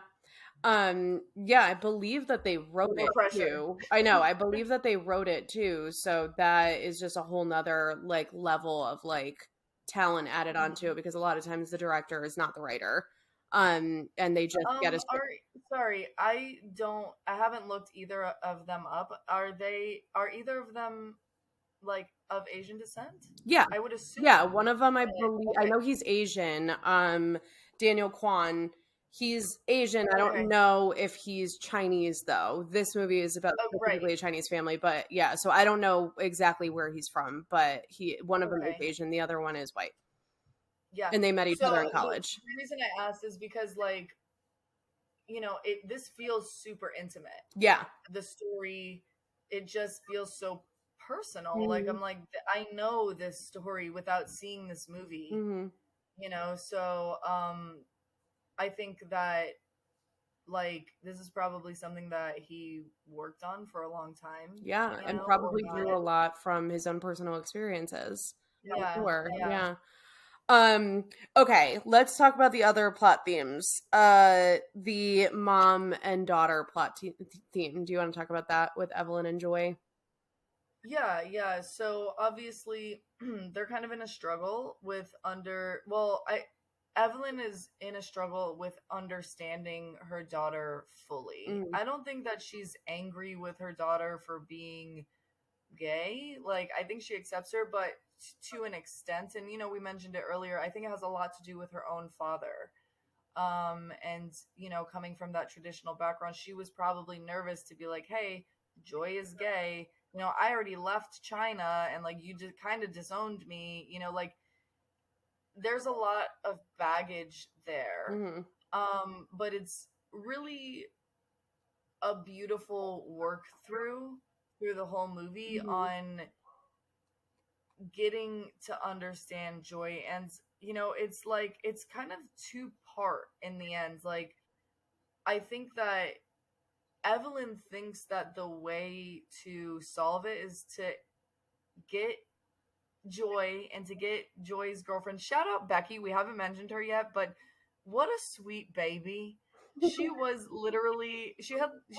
Yeah, I believe that they wrote No it pressure. too. I know, I believe that they wrote it too. So that is just a whole nother like level of like talent added onto Mhm. it because a lot of times the director is not the writer. And they just get a Are sorry, I haven't looked either of them up. Are either of them like of Asian descent? yeah. I would Yeah, assume. one of them I But believe I okay, know he's Asian. Daniel Kwan, he's Asian. I don't okay. know if he's Chinese though. This movie is about Oh, right. specifically a Chinese family, but yeah, so I don't know exactly where he's from, but he one of them is Okay. Asian, the other one is white. Yeah. And they met each So other in the college. reason I asked is because, like, this feels super intimate. Yeah. The story, it just feels so personal. Like, Mhm. I'm like, I know this story without seeing this movie, Mhm. So I think that, like, this is probably something that he worked on for a long time, Yeah, and or probably not. drew a lot from his own personal experiences. I'm Yeah, sure. yeah. Yeah. Um, okay, let's talk about the other plot themes. The mom and daughter theme. Do you want to talk about that with Evelyn and Joy? Yeah, yeah. So obviously they're kind of in a struggle with well, I Evelyn is in a struggle with understanding her daughter fully. Mm, I don't think that she's angry with her daughter for being gay. Like, I think she accepts her, but to an extent, and we mentioned it earlier, I think it has a lot to do with her own father. And coming from that traditional background, she was probably nervous to be like, hey, Joy is gay. I already left China, and like, you just kind of disowned me. Like, there's a lot of baggage there. mhm, But it's really a beautiful work through the whole movie mhm, on getting to understand Joy. And it's like, it's kind of two part in the end. Like, I think that Evelyn thinks that the way to solve it is to get Joy, and to get Joy's girlfriend. Shout out Becky. We haven't mentioned her yet, but what a sweet baby. She was literally, she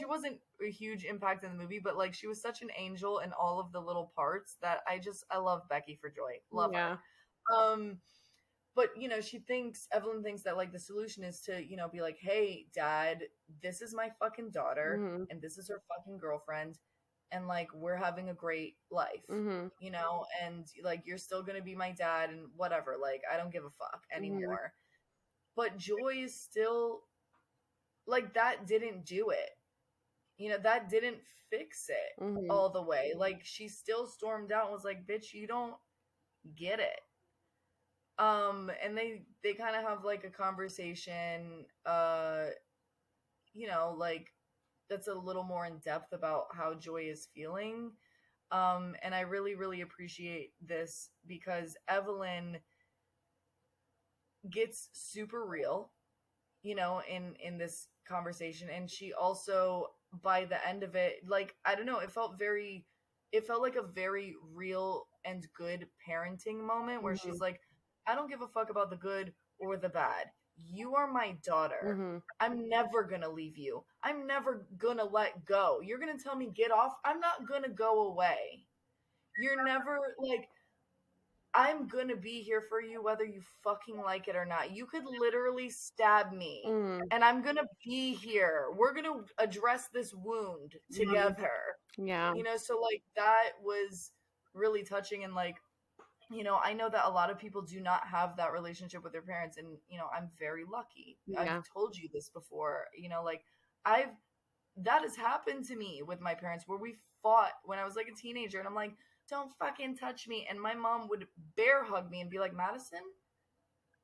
wasn't a huge impact in the movie, but like, she was such an angel in all of the little parts that I love Becky for Joy. Love yeah. her. But Evelyn thinks that, like, the solution is to be like, hey, dad, this is my fucking daughter, Mhm, and this is her fucking girlfriend, and like, we're having a great life, mhm, and like, you're still gonna be my dad and whatever, like, I don't give a fuck mhm, anymore. But Joy is still like, that didn't do it, that didn't fix it mhm. all the way. Like, she still stormed out and was like, bitch, you don't get it. And they kind of have like a conversation, like, that's a little more in depth about how Joy is feeling. And I really, really appreciate this because Evelyn gets super real, in this conversation. And she also, by the end of it, like, I don't know, it felt like a very real and good parenting moment where Mhm, she's like, I don't give a fuck about the good or the bad. You are my daughter. mhm, I'm never gonna leave you. I'm never gonna let go. You're gonna tell me get off. I'm not gonna go away. You're never like, I'm gonna be here for you whether you fucking like it or not. You could literally stab me mhm, and I'm gonna be here. We're gonna address this wound mhm. together. Yeah. So like, that was really touching. And like, I know that a lot of people do not have that relationship with their parents, and I'm very lucky. I've Yeah. told you this before. Like, I've that has happened to me with my parents where we fought when I was like a teenager, and I'm like, don't fucking touch me. And my mom would bear hug me and be like, Madison,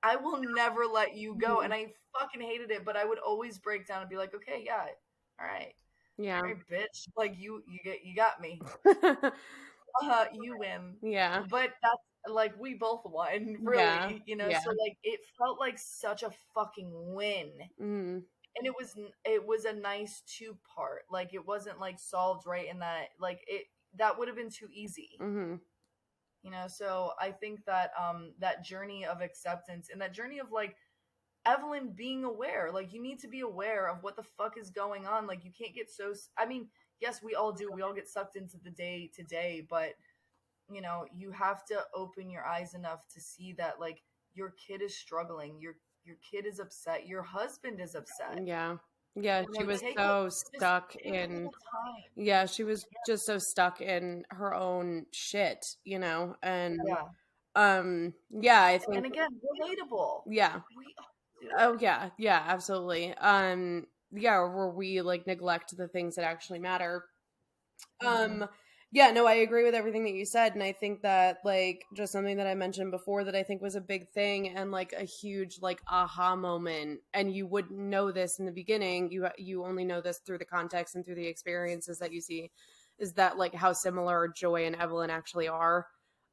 I will never let you go. Mhm. And I fucking hated it, but I would always break down and be like, okay, yeah, all right. Yeah. All right, bitch. Like, you got me. You win. Yeah. But like we both won, Yeah. really, Yeah. so like it felt like such a fucking win. Mm. And it was a nice two part. Like it wasn't like solved right in that, like it that would have been too easy. Mm-hmm. So I think that that journey of acceptance and that journey of like Evelyn being aware, like you need to be aware of what the fuck is going on. Like you can't get so I mean, yes, we all do. We all get sucked into the day to day, but you have to open your eyes enough to see that like your kid is struggling, your kid is upset, your husband is upset. Yeah. Yeah, she was Take so just stuck take a in little time. yeah, she was just so stuck in her own shit, and Yeah. yeah, I And think again, relatable. yeah. We all do Oh it. yeah, yeah, absolutely. Yeah, where we like neglect the things that actually matter. Hmm. Um, yeah, no, I agree with everything that you said, and I think that like just something that I mentioned before that I think was a big thing and like a huge like aha moment, and you wouldn't know this in the beginning. You only know this through the context and through the experiences that you see, is that like how similar Joy and Evelyn actually are,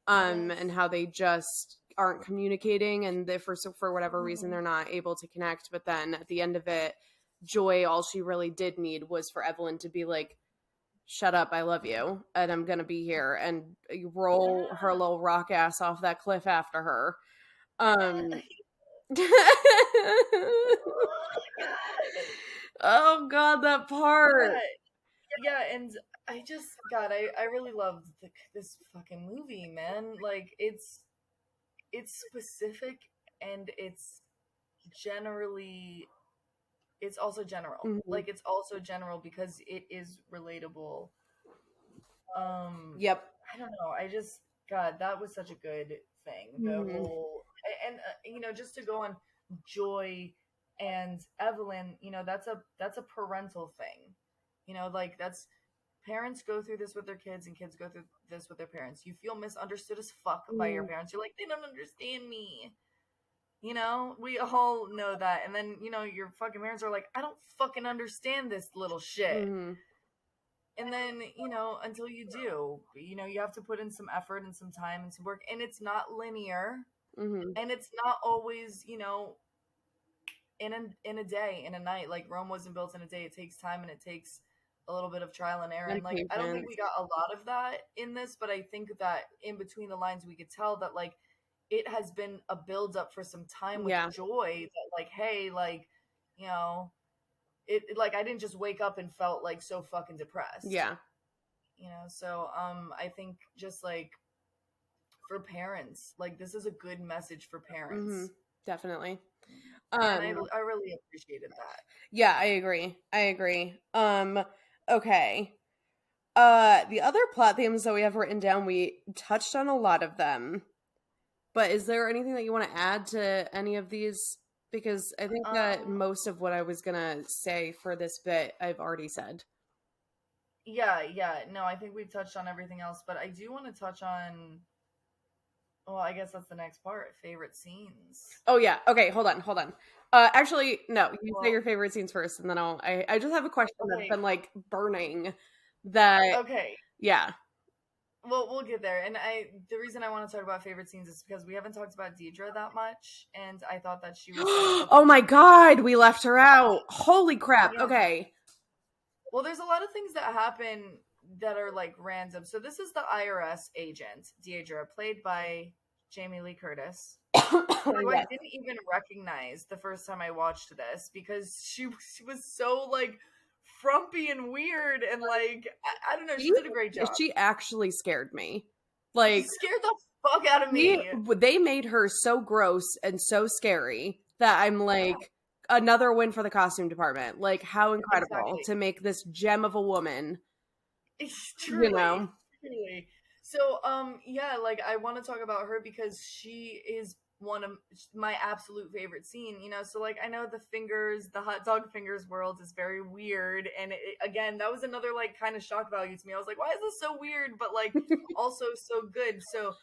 and Yes. how they just aren't communicating, and they, for whatever reason Hmm. they're not able to connect. But then at the end of it, Joy, all she really did need was for Evelyn to be like, shut up, I love you, and I'm gonna be here, and roll her Yeah. little rock ass off that cliff after her. Yeah. Um Oh, God. Oh god, that part. Yeah. Yeah, and I just God, I really loved this fucking movie, man. Like it's specific and generally it's also general. Mhm. Like it's also general because it is relatable. Um Yep. I don't know. I just God, that was such a good thing. The Mhm. whole and just to go on Joy and Evelyn, that's a parental thing. Like that's parents go through this with their kids and kids go through this with their parents. You feel misunderstood as fuck by your Mhm. parents. You're like, they don't understand me. We all know that. And then, your fucking parents are like, I don't fucking understand this little shit. Mhm. And then, until you do, you have to put in some effort and some time and some work. And it's not linear. Mhm. And it's not always, in a day, in a night. Like Rome wasn't built in a day. It takes time and it takes a little bit of trial and error. And like I don't think we Medications. got a lot of that in this, but I think that in between the lines we could tell that like it has been a build up for some time with Yeah. Joy that like, hey, like, you know, like I didn't just wake up and felt like so fucking depressed. Yeah. So I think just like for parents, like this is a good message for Mhm. parents. Definitely. And I Um I really appreciated that. yeah, I agree. I agree. Okay. The other plot themes that we have written down, we touched on a lot of them. But is there anything that you want to add to any of these? Because I think that Um most of what I was gonna say for this bit, I've already said. Yeah, yeah. No, I think we've touched on everything else, but I do want to touch on, well, I guess that's the next part, favorite scenes. Oh yeah. Okay. Hold on. Actually, no. You say Well, your favorite scenes first, and then I just have a question that's okay, been like burning. That okay. yeah. Well, we'll get there. And the reason I want to talk about favorite scenes is because we haven't talked about Deidre that much, and I thought that she was such a Oh my god, we left her out. Holy crap. yeah. Okay. Well, there's a lot of things that happen that are like random. So this is the IRS agent, Deidre, played by Jamie Lee Curtis, who I Yes. didn't even recognize the first time I watched this because she was so like frumpy and weird and like I don't know, she She did a great job. she actually scared me. She Like scared the fuck out of he me. they made her so gross and so scary that I'm Yeah, like another win for the costume department. Like how incredible exactly. to make this gem of a woman, you Truly, know. truly. So, yeah, like I want to talk about her because she is one of my absolute favorite scene. So like I know the hot dog fingers world is very weird, and again, that was another like kind of shock value to me. I was like, why is this so weird, but like also so good. So,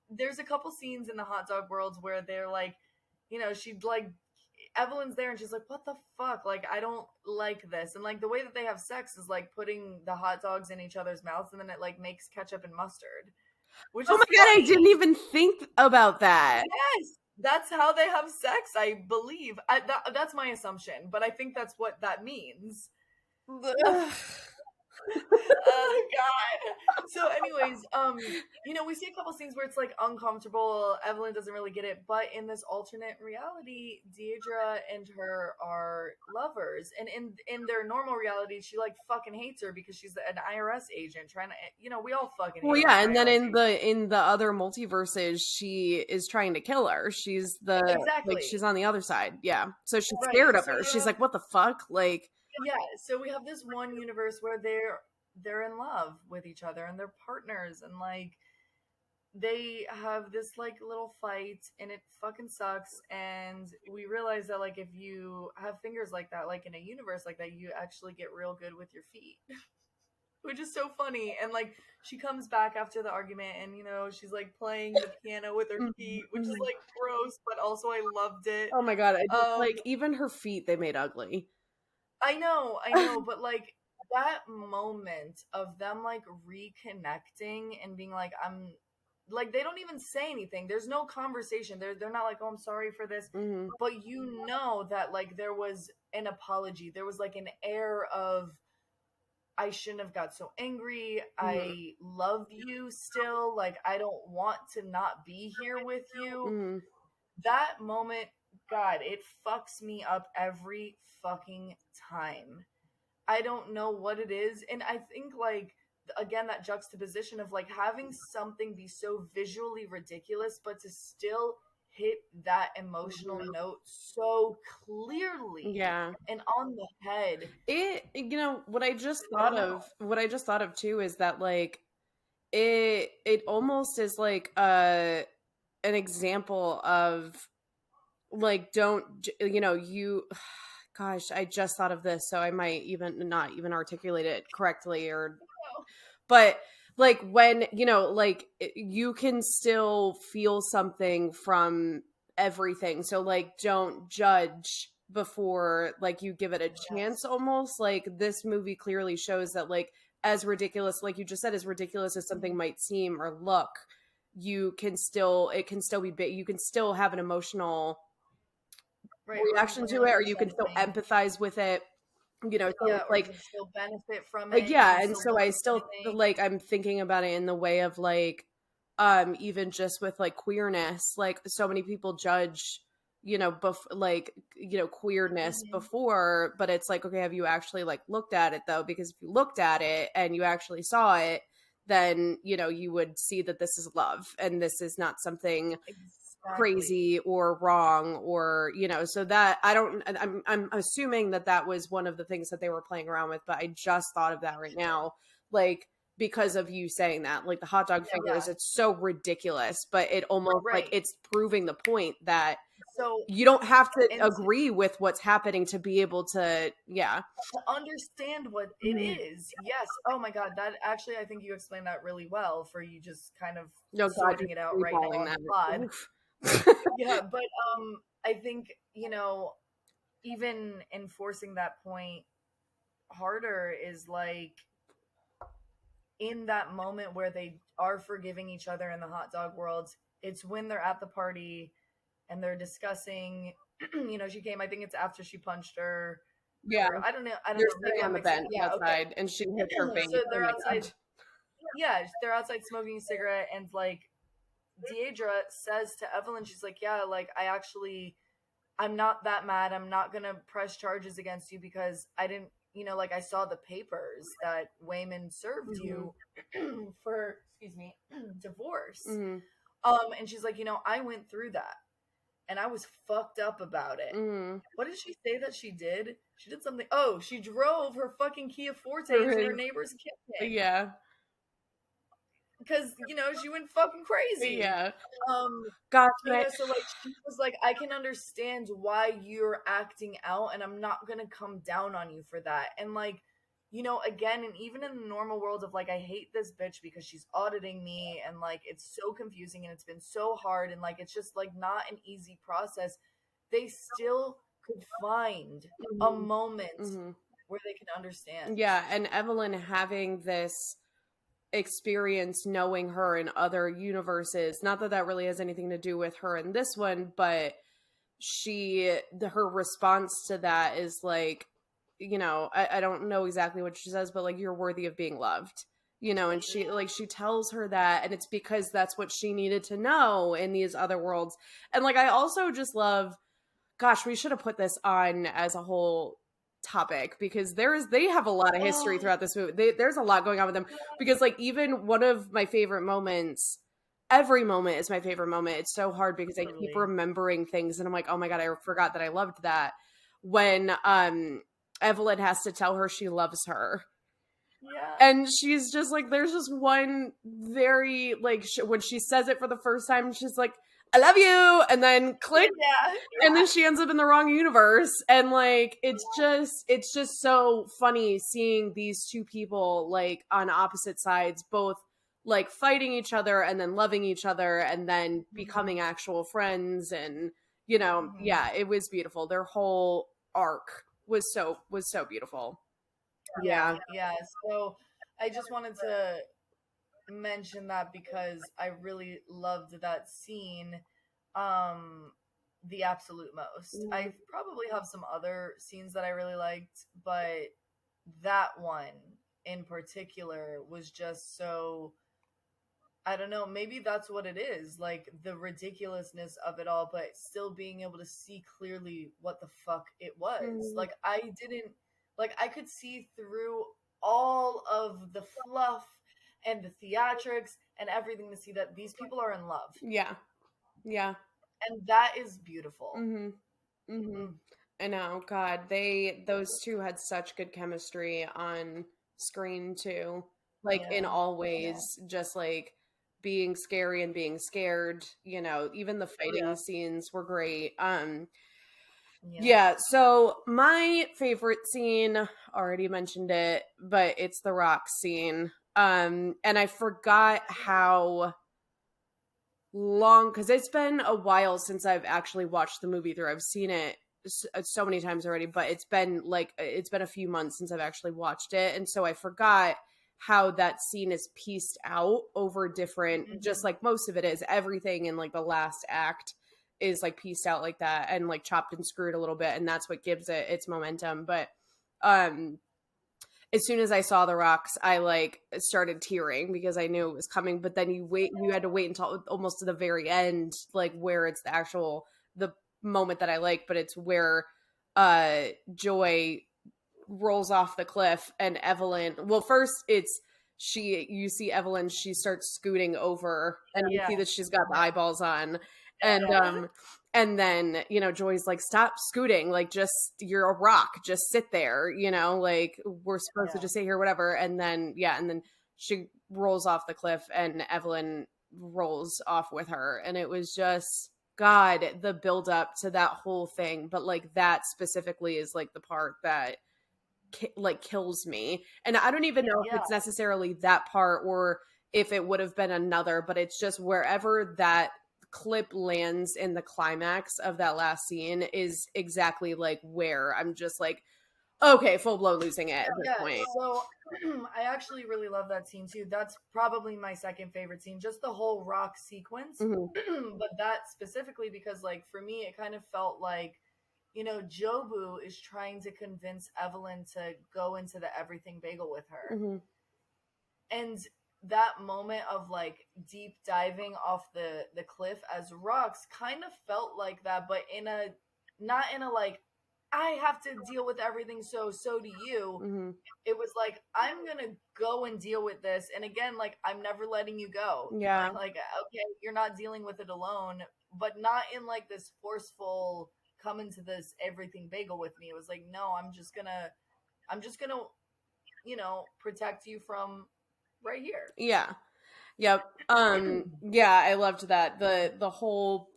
there's a couple scenes in the hot dog world where they're like, she'd like Evelyn's there and she's like, what the fuck? Like, I don't like this. And like the way that they have sex is like putting the hot dogs in each other's mouths and then it like makes ketchup and mustard. which Oh is my god, I didn't funny. even think about that. Yes, that's how they have sex, I believe. That's my assumption, but I think that's what that means. Oh god. So anyways, we see a couple scenes where it's like uncomfortable. Evelyn doesn't really get it, but in this alternate reality, Deidre and her are lovers, and in their normal reality, she like fucking hates her because she's an IRS agent trying to. We all fucking Well, hate an yeah, and then IRS in agent. the other multiverses, she is trying to kill her. She's the like Exactly. she's on the other side. Yeah. So she's scared Right. of So her. you She's have like, "What the fuck?" Like, yeah. So we have this one universe where they're in love with each other and they're partners and like they have this like little fight and it fucking sucks, and we realize that like if you have fingers like that, like in a universe like that, you actually get real good with your feet. Which is so funny. And like she comes back after the argument and she's like playing the piano with her feet, which is mhm. like gross, but also I loved it. Oh my god, I just um like even her feet they made ugly. I know, but like that moment of them like reconnecting and being like, I'm like, they don't even say anything. There's no conversation. They're not like, oh, I'm sorry for this. Hmm. But you know that like there was an apology. There was like an air of I shouldn't have got so angry. Hmm. I love you still. Like I don't want to not be here with you. Hmm. That moment, God, it fucks me up every fucking time. I don't know what it is. And I think, like, again, that juxtaposition of like having something be so visually ridiculous, but to still hit that emotional note so clearly Yeah. and on the head. I don't know. What I just thought of too is that like it almost is like an example of like you gosh, I just thought of this, so I might even not even articulate it correctly or but like when like you can still feel something from everything, so like don't judge before like you give it a chance. Yes. Almost like this movie clearly shows that like as ridiculous, like you just said, as ridiculous as something Mhm. might seem or look, it can still be big. You can still have an emotional Right. Or you reaction can to it, learn or you can still something. empathize with it, so Yeah. it's Or you like can still benefit from it. You yeah. can And still so I learn still something. like I'm thinking about it in the way of like even just with like queerness, like so many people judge queerness Hmm. before, but it's like, okay, have you actually like looked at it though? Because if you looked at it and you actually saw it, then you would see that this is love and this is not something Exactly. crazy or wrong, or so that I don't I'm assuming that that was one of the things that they were playing around with, but I just thought of that right Sure. now, like because of you saying that, like the hot dog Yeah. fingers, it's so ridiculous, but it almost like Right. it's proving the point that So, you don't have to and agree with what's happening to be able to, yeah. to understand what it Mhm. is. Yes. Oh my God. That actually, I think you explained that really well for you just kind of No, god, sorting just it out right now freeballing on that. the pod. Oof. Yeah. But I think, even enforcing that point harder is like in that moment where they are forgiving each other in the hot dog world, it's when they're at the party and they're discussing, she came, I think it's after she punched her, Yeah, or I don't they're know, maybe sitting on I'm the mixing. bench Yeah, outside and she hits her okay. face. So Oh they're my outside. god. Yeah, they're outside smoking a cigarette, and like Deidre says to Evelyn, she's like, "Yeah, like I'm not that mad. I'm not gonna press charges against you because I didn't, like I saw the papers that Wayman served Hmm. you for, excuse me, divorce." Hmm. And she's like, I went through that, and I was fucked up about it. Hmm. What did she say that she did? She did something. Oh, she drove her fucking Kia Forte For into her his, neighbor's kitchen yeah. because she went fucking crazy. Yeah. Um, Gosh, but so like she was like, I can understand why you're acting out, and I'm not gonna come down on you for that. And like, again, and even in the normal world of like, I hate this bitch because she's auditing me, and like it's so confusing and it's been so hard, and like it's just like not an easy process. They still could find a mhm, moment mhm. where they can understand. Yeah, and Evelyn having this experience knowing her in other universes. Not that that really has anything to do with her in this one, but her response to that is like, I don't know exactly what she says, but like, you're worthy of being loved, and she tells her that, and it's because that's what she needed to know in these other worlds. And like, I also just love, gosh, we should have put this on as a whole topic, because they have a lot of history Oh, throughout this movie. There's a lot going on with them, because like, even one of my favorite moments, every moment is my favorite moment. It's so hard because I keep totally. remembering things and I'm like, oh my god, I forgot that I loved that. When Evelyn has to tell her she loves her, Yeah. and she's just like, there's just one very like, when she says it for the first time, she's like, I love you, and then click, Yeah. and Yeah. then she ends up in the wrong universe. And like, it's just so funny seeing these two people like on opposite sides, both like fighting each other and then loving each other and then becoming Hmm. actual friends. And Hmm. yeah, it was beautiful. Their whole arc was so beautiful. Yeah. Yeah. Yeah. So I just wanted to mention that because I really loved that scene um the absolute most. Mhm. I probably have some other scenes that I really liked, but that one in particular was just so, I don't know, maybe that's what it is, like the ridiculousness of it all, but still being able to see clearly what the fuck it was. Mhm. Like I didn't, like I could see through all of the fluff and the theatrics and everything to see that these people are in love. Yeah. Yeah. And that is beautiful. Mhm. Mhm. Mm, I know. God, those two had such good chemistry on screen too. Like, in yeah. all Yeah. ways, just like being scary and being scared, even the fighting Yeah. scenes were great. Yeah. Yeah, so my favorite scene, already mentioned it, but it's the rock scene. And I forgot how long, because it's been a while since I've actually watched the movie through. I've seen it so many times already, but it's been a few months since I've actually watched it, and so I forgot how that scene is pieced out over different, just Hmm. like most of it is, everything in like the last act is like pieced out like that and like chopped and screwed a little bit, and that's what gives it its momentum. But um as soon as I saw the rocks, I like started tearing because I knew it was coming. But then you had to wait until almost to the very end, like where it's the moment that I like, but it's where Joy rolls off the cliff and Evelyn, well, first you see Evelyn, she starts scooting over and you Yeah. see that she's got the Yeah. eyeballs on. And Yeah. and then, Joy's like, stop scooting, like, just, you're a rock, just sit there, like, we're supposed to Yeah. just sit here, whatever. And then, yeah, and then she rolls off the cliff and Evelyn rolls off with her. And it was just, God, the build up to that whole thing. But like, that specifically is like the part that like kills me. And I don't even know if Yeah. it's necessarily that part or if it would have been another, but it's just wherever that clip lands in the climax of that last scene is exactly like where I'm just like, okay, full blown losing it at this Yeah, point. so I actually really love that scene too. That's probably my second favorite scene, just the whole rock sequence. Hmm. But that specifically because, like, for me, it kind of felt like, Jobu is trying to convince Evelyn to go into the everything bagel with her. Hmm. And that moment of like deep diving off the cliff as rocks kind of felt like that, but in a, not in a like, I have to deal with everything, so do you. Hmm. It was like, I'm gonna go and deal with this, and again, like, I'm never letting you go. Yeah. Like, okay, you're not dealing with it alone, but not in like this forceful come into this everything bagel with me. It was like, no, I'm just gonna protect you from right here. Yeah. Yep. Yeah, I loved that. The whole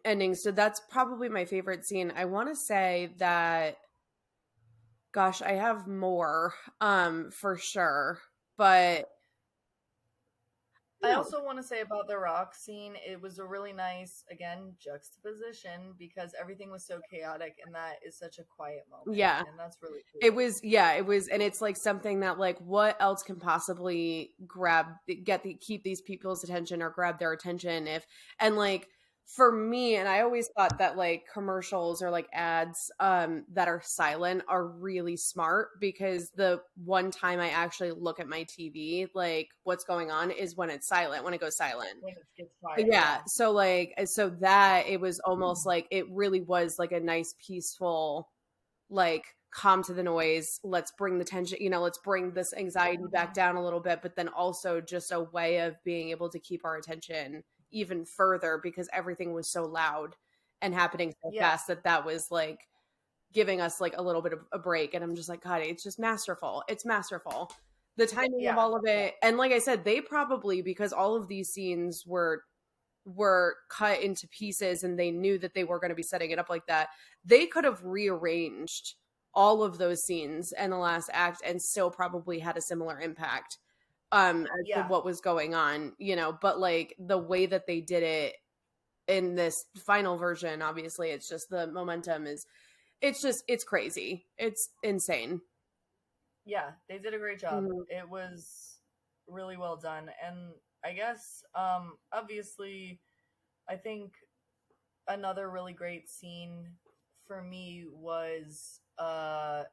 ending. So that's probably my favorite scene. I want to say that, gosh, I have more for sure, but I Yeah. also want to say about the rock scene, it was a really nice, again, juxtaposition because everything was so chaotic and that is such a quiet moment. Yeah. And that's really It cool. was, yeah, it was, and it's like something that like what else can possibly keep these people's attention or grab their attention if, and like for me, and I always thought that like commercials or like ads that are silent are really smart because the one time I actually look at my TV, like what's going on is when it's silent, when it goes silent. When it gets quiet, Yeah. yeah. So like so that it was almost like it really was like a nice peaceful like calm to the noise, let's bring the tension, let's bring this anxiety back Mhm. down a little bit, but then also just a way of being able to keep our attention even further because everything was so loud and happening so Yeah. fast that that was like giving us like a little bit of a break. And I'm just like, God, it's just masterful. It's masterful, the timing of Yeah. all of it. And like I said, they probably, because all of these scenes were cut into pieces and they knew that they were going to be setting it up like that, they could have rearranged all of those scenes in the last act and still probably had a similar impact as to Yeah. what was going on, but like the way that they did it in this final version, obviously it's just the momentum is, it's crazy, it's insane. Yeah. They did a great job. Mhm. It was really well done. And I guess, obviously, I think another really great scene for me was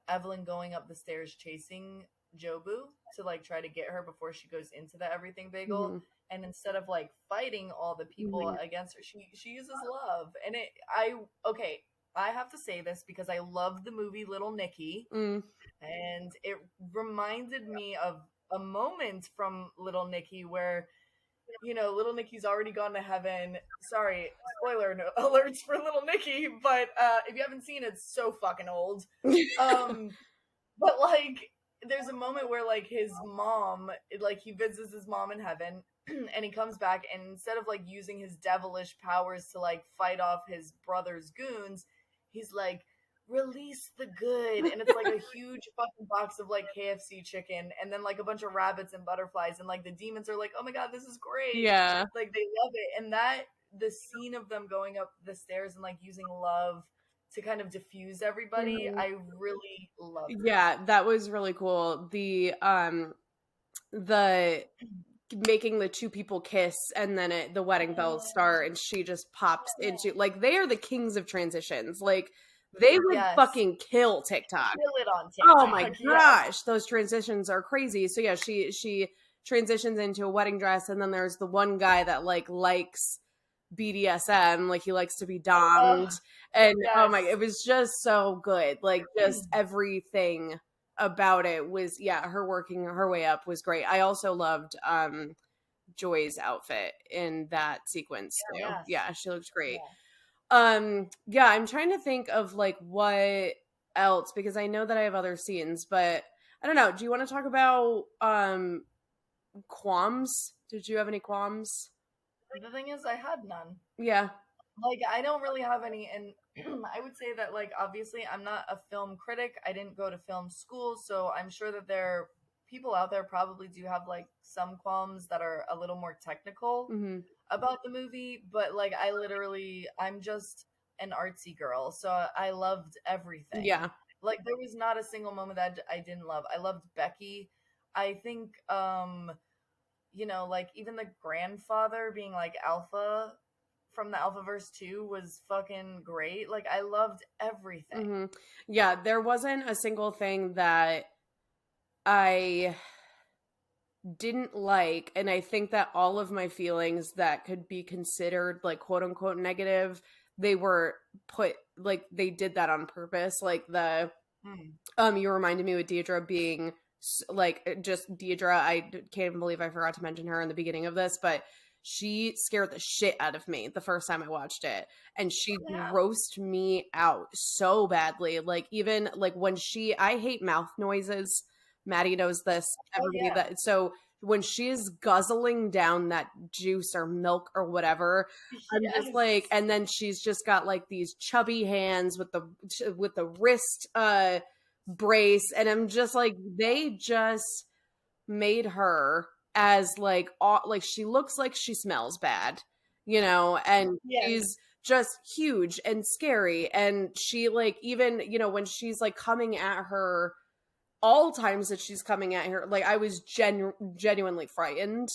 Evelyn going up the stairs chasing Jobu to like try to get her before she goes into the everything bagel, Mhm. and instead of like fighting all the people Mhm. against her, she uses love. And it I okay, I have to say this because I love the movie Little Nicky, Mm. and it reminded me of a moment from Little Nicky where Little Nicky's already gone to heaven. Sorry, spoiler alerts for Little Nicky, but if you haven't seen it, it's so fucking old. Um, but like, there's a moment where like his mom, like he visits his mom in heaven, and he comes back, and instead of like using his devilish powers to like fight off his brother's goons, he's like, release the good, and it's like a huge fucking box of like KFC chicken and then like a bunch of rabbits and butterflies, and like the demons are like, oh my god, this is great, Yeah. like they love it. And that the scene of them going up the stairs and like using love to kind of diffuse everybody, Mhm. I really loved it. Yeah, that was really cool. The making the two people kiss and then the wedding bells start and she just pops into, like, they are the kings of transitions. Like they would Yes. fucking kill TikTok. Kill it on Oh my TikTok. Yes. gosh, those transitions are crazy. So yeah, she transitions into a wedding dress and then there's the one guy that like likes BDSM, like he likes to be Oh, dommed. And oh my, yes. it was just so good. Like just everything about it was, yeah, her working her way up was great. I also loved Joy's outfit in that sequence too. Yes. Yeah, she looked great. Yeah. Yeah, I'm trying to think of like what else because I know that I have other scenes, but I don't know. Do you want to talk about qualms? Did you have any qualms? The thing is, I had none. Yeah. Like, I don't really have any. And I would say that, like, obviously, I'm not a film critic. I didn't go to film school. So I'm sure that there people out there probably do have, like, some qualms that are a little more technical Hmm. about the movie. But, like, I'm just an artsy girl. So I loved everything. Yeah. Like, there was not a single moment that I didn't love. I loved Becky. I think, like even the grandfather being like Alpha from the Alphaverse 2 was fucking great. Like I loved everything. Hmm. Yeah, there wasn't a single thing that I didn't like, and I think that all of my feelings that could be considered like quote unquote negative, they were put like they did that on purpose. Like the Hmm. you reminded me with Deidre being like just Deidre. Can't even believe I forgot to mention her in the beginning of this, but she scared the shit out of me the first time I watched it, and she Yeah. grossed me out so badly. Like even like when I hate mouth noises. Maddie knows this. Oh Everybody yeah. that so when she is guzzling down that juice or milk or whatever, I'm just like, Yes. and then she's just got like these chubby hands with the wrist brace, and I'm just like, they just made her as like all, like she looks like she smells bad, you know, and Yes. she's just huge and scary. And she like, even, you know, when she's like coming at her, all times that she's coming at her, like I was genuinely frightened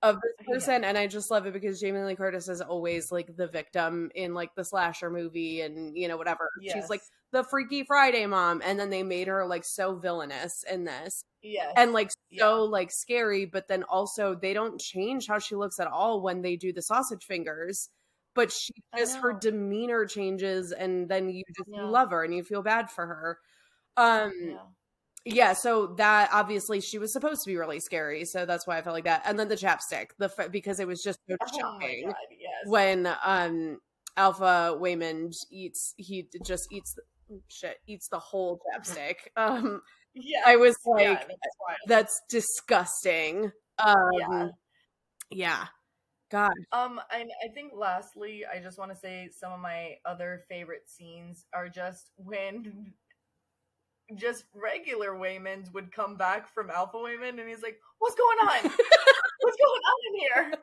of this Yeah. person. And I just love it because Jamie Lee Curtis is always like the victim in like the slasher movie and, you know, whatever. She's like Yes. the Freaky Friday mom. And then they made her like so villainous in this and Yes. like Yeah. so like scary, but then also they don't change how she looks at all when they do the sausage fingers. But she I just, her know. demeanor changes, and then you Yeah. love her and you feel bad for her. Um, Yeah. yeah, so that obviously she was supposed to be really scary, so that's why I felt like that. And then the chapstick, because it was just so Oh my shocking God. Yes. when Alpha Waymond just eats the whole chapstick. I was Yes. like, Yeah. That's wild. that's disgusting. Yeah. Yeah, God. And I think lastly, I just want to say some of my other favorite scenes are just when just regular Waymond would come back from Alpha Waymond and he's like, "What's going on? What's going on in here?"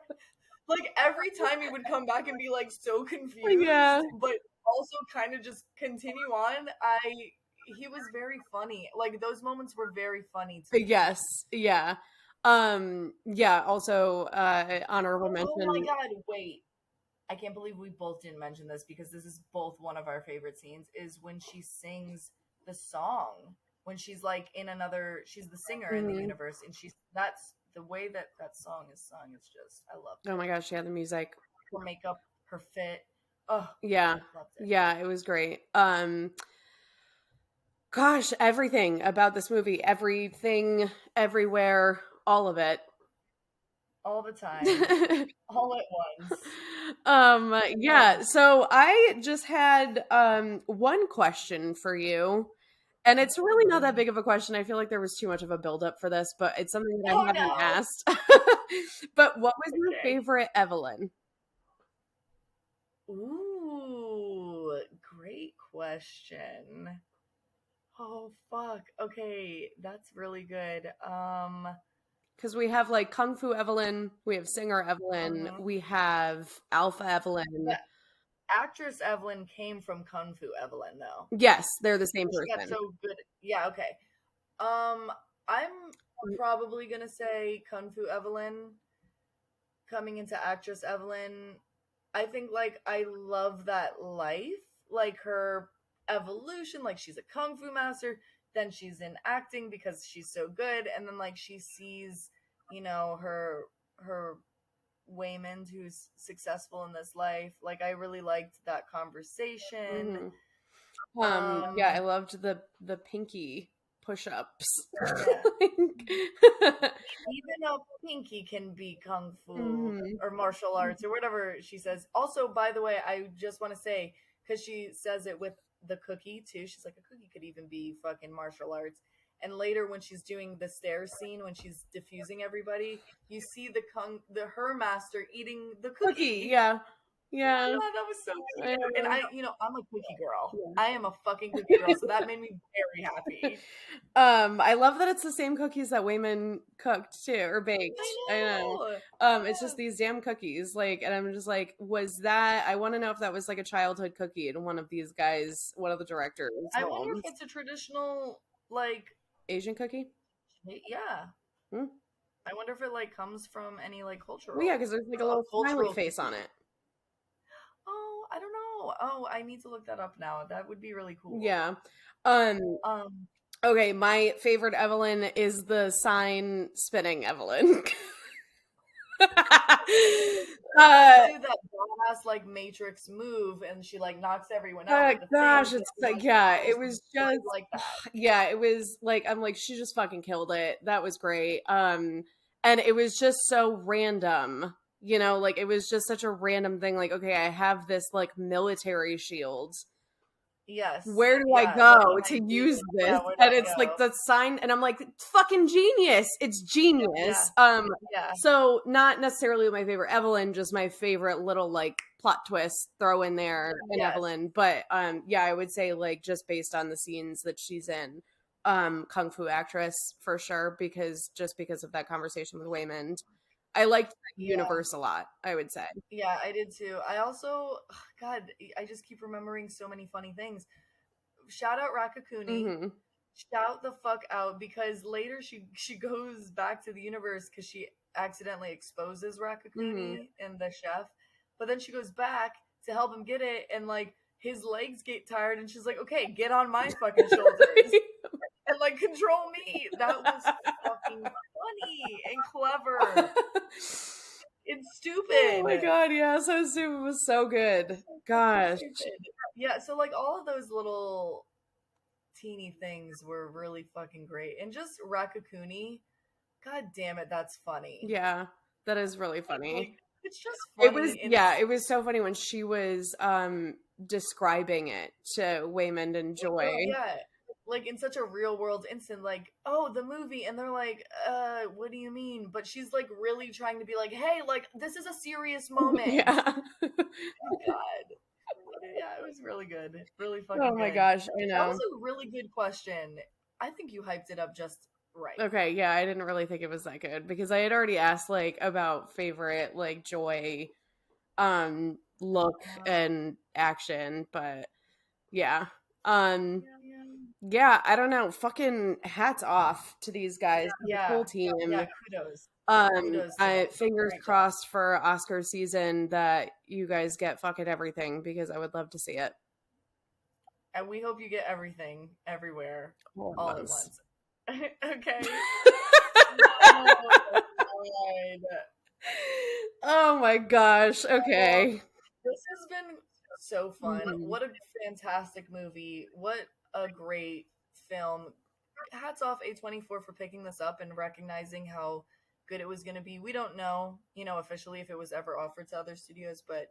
Like every time he would come back and be like so Yeah. confused, but also kind of just continue on. He was very funny. Like those moments were very funny to me. Yes. Yeah. Yeah, also honorable Oh my mention. God, wait. I can't believe we both didn't mention this because this is both one of our favorite scenes is when she sings the song when she's like in another she's the singer in the Mhm. universe and she's that's the way that that song is sung is just I loved Oh it. my gosh, yeah, the music. Her makeup, her fit. Oh, Yeah. loved it. Yeah, it was great. Gosh, everything about this movie, everything, everywhere, all of it. All the time. All at once. Yeah, so I just had one question for you. And it's really not that Ooh. big of a question. I feel like there was too much of a buildup for this, but it's something that I Oh haven't no. asked. But what was your Okay. favorite Evelyn? Ooh, great question. Oh fuck. Okay, that's really good. Because we have like Kung Fu Evelyn, we have Singer Evelyn, Mhm. we have Alpha Evelyn. The actress Evelyn came from Kung Fu Evelyn though. Yes, they're the same She got person. so good. Yeah, okay. I'm probably gonna say Kung Fu Evelyn coming into actress Evelyn. I think like I love that life, like her evolution, like she's a kung fu master, then she's in acting because she's so good, and then like she sees, you know, her Waymond who's successful in this life. Like I really liked that conversation. Hmm. Yeah, I Um loved the pinky push-ups. yeah. Like, Even a pinky can be kung fu mhm. or martial arts or whatever she says. Also, by the way, I just want to say because she says it with the cookie too. She's like a cookie could even be fucking martial arts. And later, when she's doing the stairs scene, when she's diffusing everybody, you see the her master eating the Cookie, cookie. yeah. Yeah. Oh, that was so I cute. And know. I'm a cookie girl. Yeah. I am a fucking cookie girl, so that made me very happy. I love that it's the same cookies that Wayman cooked too or baked. I I know. know. It's just Yes. these damn cookies. Like, and I'm just like, was that? I want to know if that was like a childhood cookie in one of these guys, one of the directors' I wonder if homes. it's a traditional like Asian cookie. yeah. Hmm? I wonder if it like comes from any like Well, yeah, cultural because there's like a a little smiley cultural face on cookie. it. Oh, I don't know. Oh, I need to look that up now. That would be really cool. Yeah. Um. Um, Okay, my favorite Evelyn is the sign spinning Evelyn. she uh do that badass like Matrix move, and she like knocks everyone out with the gosh, things, and it's like, everyone yeah, goes it was right just like that. yeah, it was like I'm like she just fucking killed it. That was great. And it was just so random. You know, like it was just such a random thing like okay, I have this like military shield. Yes, Where do I yeah. What go can I to do? use this? Yeah, where do And I it's like go? the sign and I'm like it's fucking genius. It's genius. Yeah, yeah, So not necessarily my favorite Evelyn, just my favorite little like plot twist throw in there in yes. Evelyn. But yeah, I would say like just based on the scenes that she's in, kung fu actress for sure, because of that conversation with Waymond. I liked that Yeah. universe a lot, I would say. Yeah, I did too. I also, God, I just keep remembering so many funny things. Shout out Rakakuni. Mm-hmm. Shout the fuck out, because later she goes back to the universe because she accidentally exposes Mm-hmm. Rakakuni and the chef, but then she goes back to help him get it, and like his legs get tired, and she's like, "Okay, get on my fucking shoulders and like control me." That was fucking funny and clever. It's Oh stupid. my god, yeah, so stupid was so good. Gosh. Stupid. Yeah, so like all of those little teeny things were really fucking great. And just Rakakuni, god damn it, that's funny. Yeah, that is really funny. Like it's just It was, funny and yeah, it's it was so funny when she was describing it to Waymond and Joy. yeah, like in such a real world instant, like, oh, the movie, and they're like, what do you mean? But she's like really trying to be like, hey, like this is a serious moment. Yeah. God. Yeah, it was really good. Really Oh fucking my good. gosh, I That was know. a really good question. I think you hyped it up just right. Okay, yeah, I didn't really think it was that good because I had already asked like about favorite like Joy look and action, but yeah. Um Yeah. yeah, I don't know. Fucking hats off to these guys, to the Yeah. whole team. Yeah, kudos. Kudos to them. I fingers Great job. crossed for Oscar season that you guys get fucking everything because I would love to see it And we hope you get everything everywhere all at all at once. once. Okay. Oh, God. Oh my gosh. Well, Okay. this has been so fun. Mhm. What a fantastic movie. What a great film. Hats off A24 for picking this up and recognizing how good it was going to be. We don't know, officially if it was ever offered to other studios, but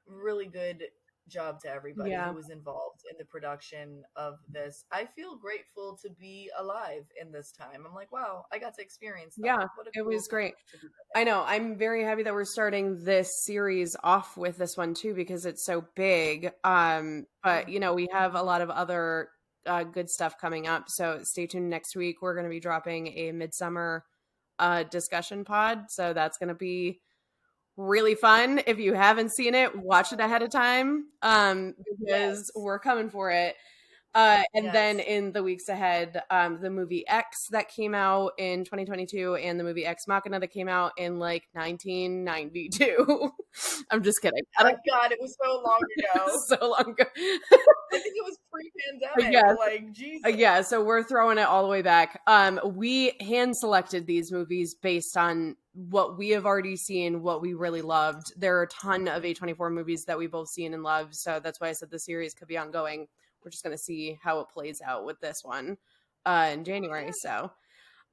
really good job to everybody who Yeah. was involved in the production of this. I feel grateful to be alive in this time. I'm like, wow, I got to experience that. Yeah. What a It cool was time great. to be I living. know. I'm very happy that we're starting this series off with this one too because it's so big. But Mhm. we have a lot of other good stuff coming up. So stay tuned next week. We're going to be dropping a midsummer discussion pod. So that's going to be really fun. If you haven't seen it, watch it ahead of time because Yes. we're coming for it. And then Yes. in the weeks ahead, the movie X that came out in 2022 and the movie Ex Machina that came out in like 1992. I'm just kidding. I Oh don't God, it was so long ago. so long ago. I think it was pre-pandemic. Yes. Like Jesus. Yeah, so we're throwing it all the way back. We hand selected these movies based on what we have already seen, what we really loved. There are a ton of A24 movies that we both seen and loved, so that's why I said the series could be ongoing. We're just gonna see how it plays out with this one in January. So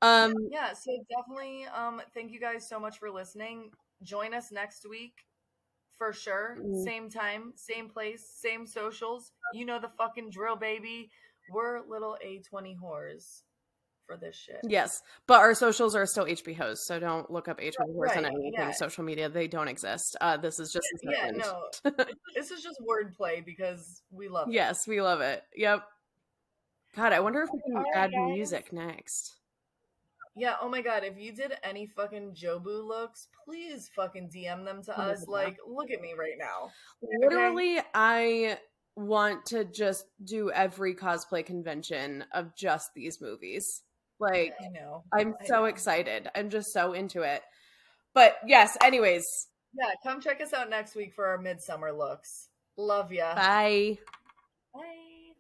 um Yeah, so definitely thank you guys so much for listening. Join us next week for sure. Same time, same place, same socials. You know the fucking drill, baby. We're little A20 whores for this shit. yes, but our socials are still HB hosts, so don't look up H1Whores on Right. anything Yeah. social media. They don't exist. This is just a Yeah, second. no. This is just wordplay because we love it. Yes, we love it. Yep. God, I wonder if we All can right, add guys. music next. Yeah, oh my god, if you did any fucking Jobu looks, please fucking DM them to Oh my us. God. Like, look at me right now. Okay? Literally, I want to just do every cosplay convention of just these movies. Like, I know. I'm I so know. excited. I'm just so into it. But yes, anyways, Yeah, come check us out next week for our midsummer looks. Love ya. bye. Bye.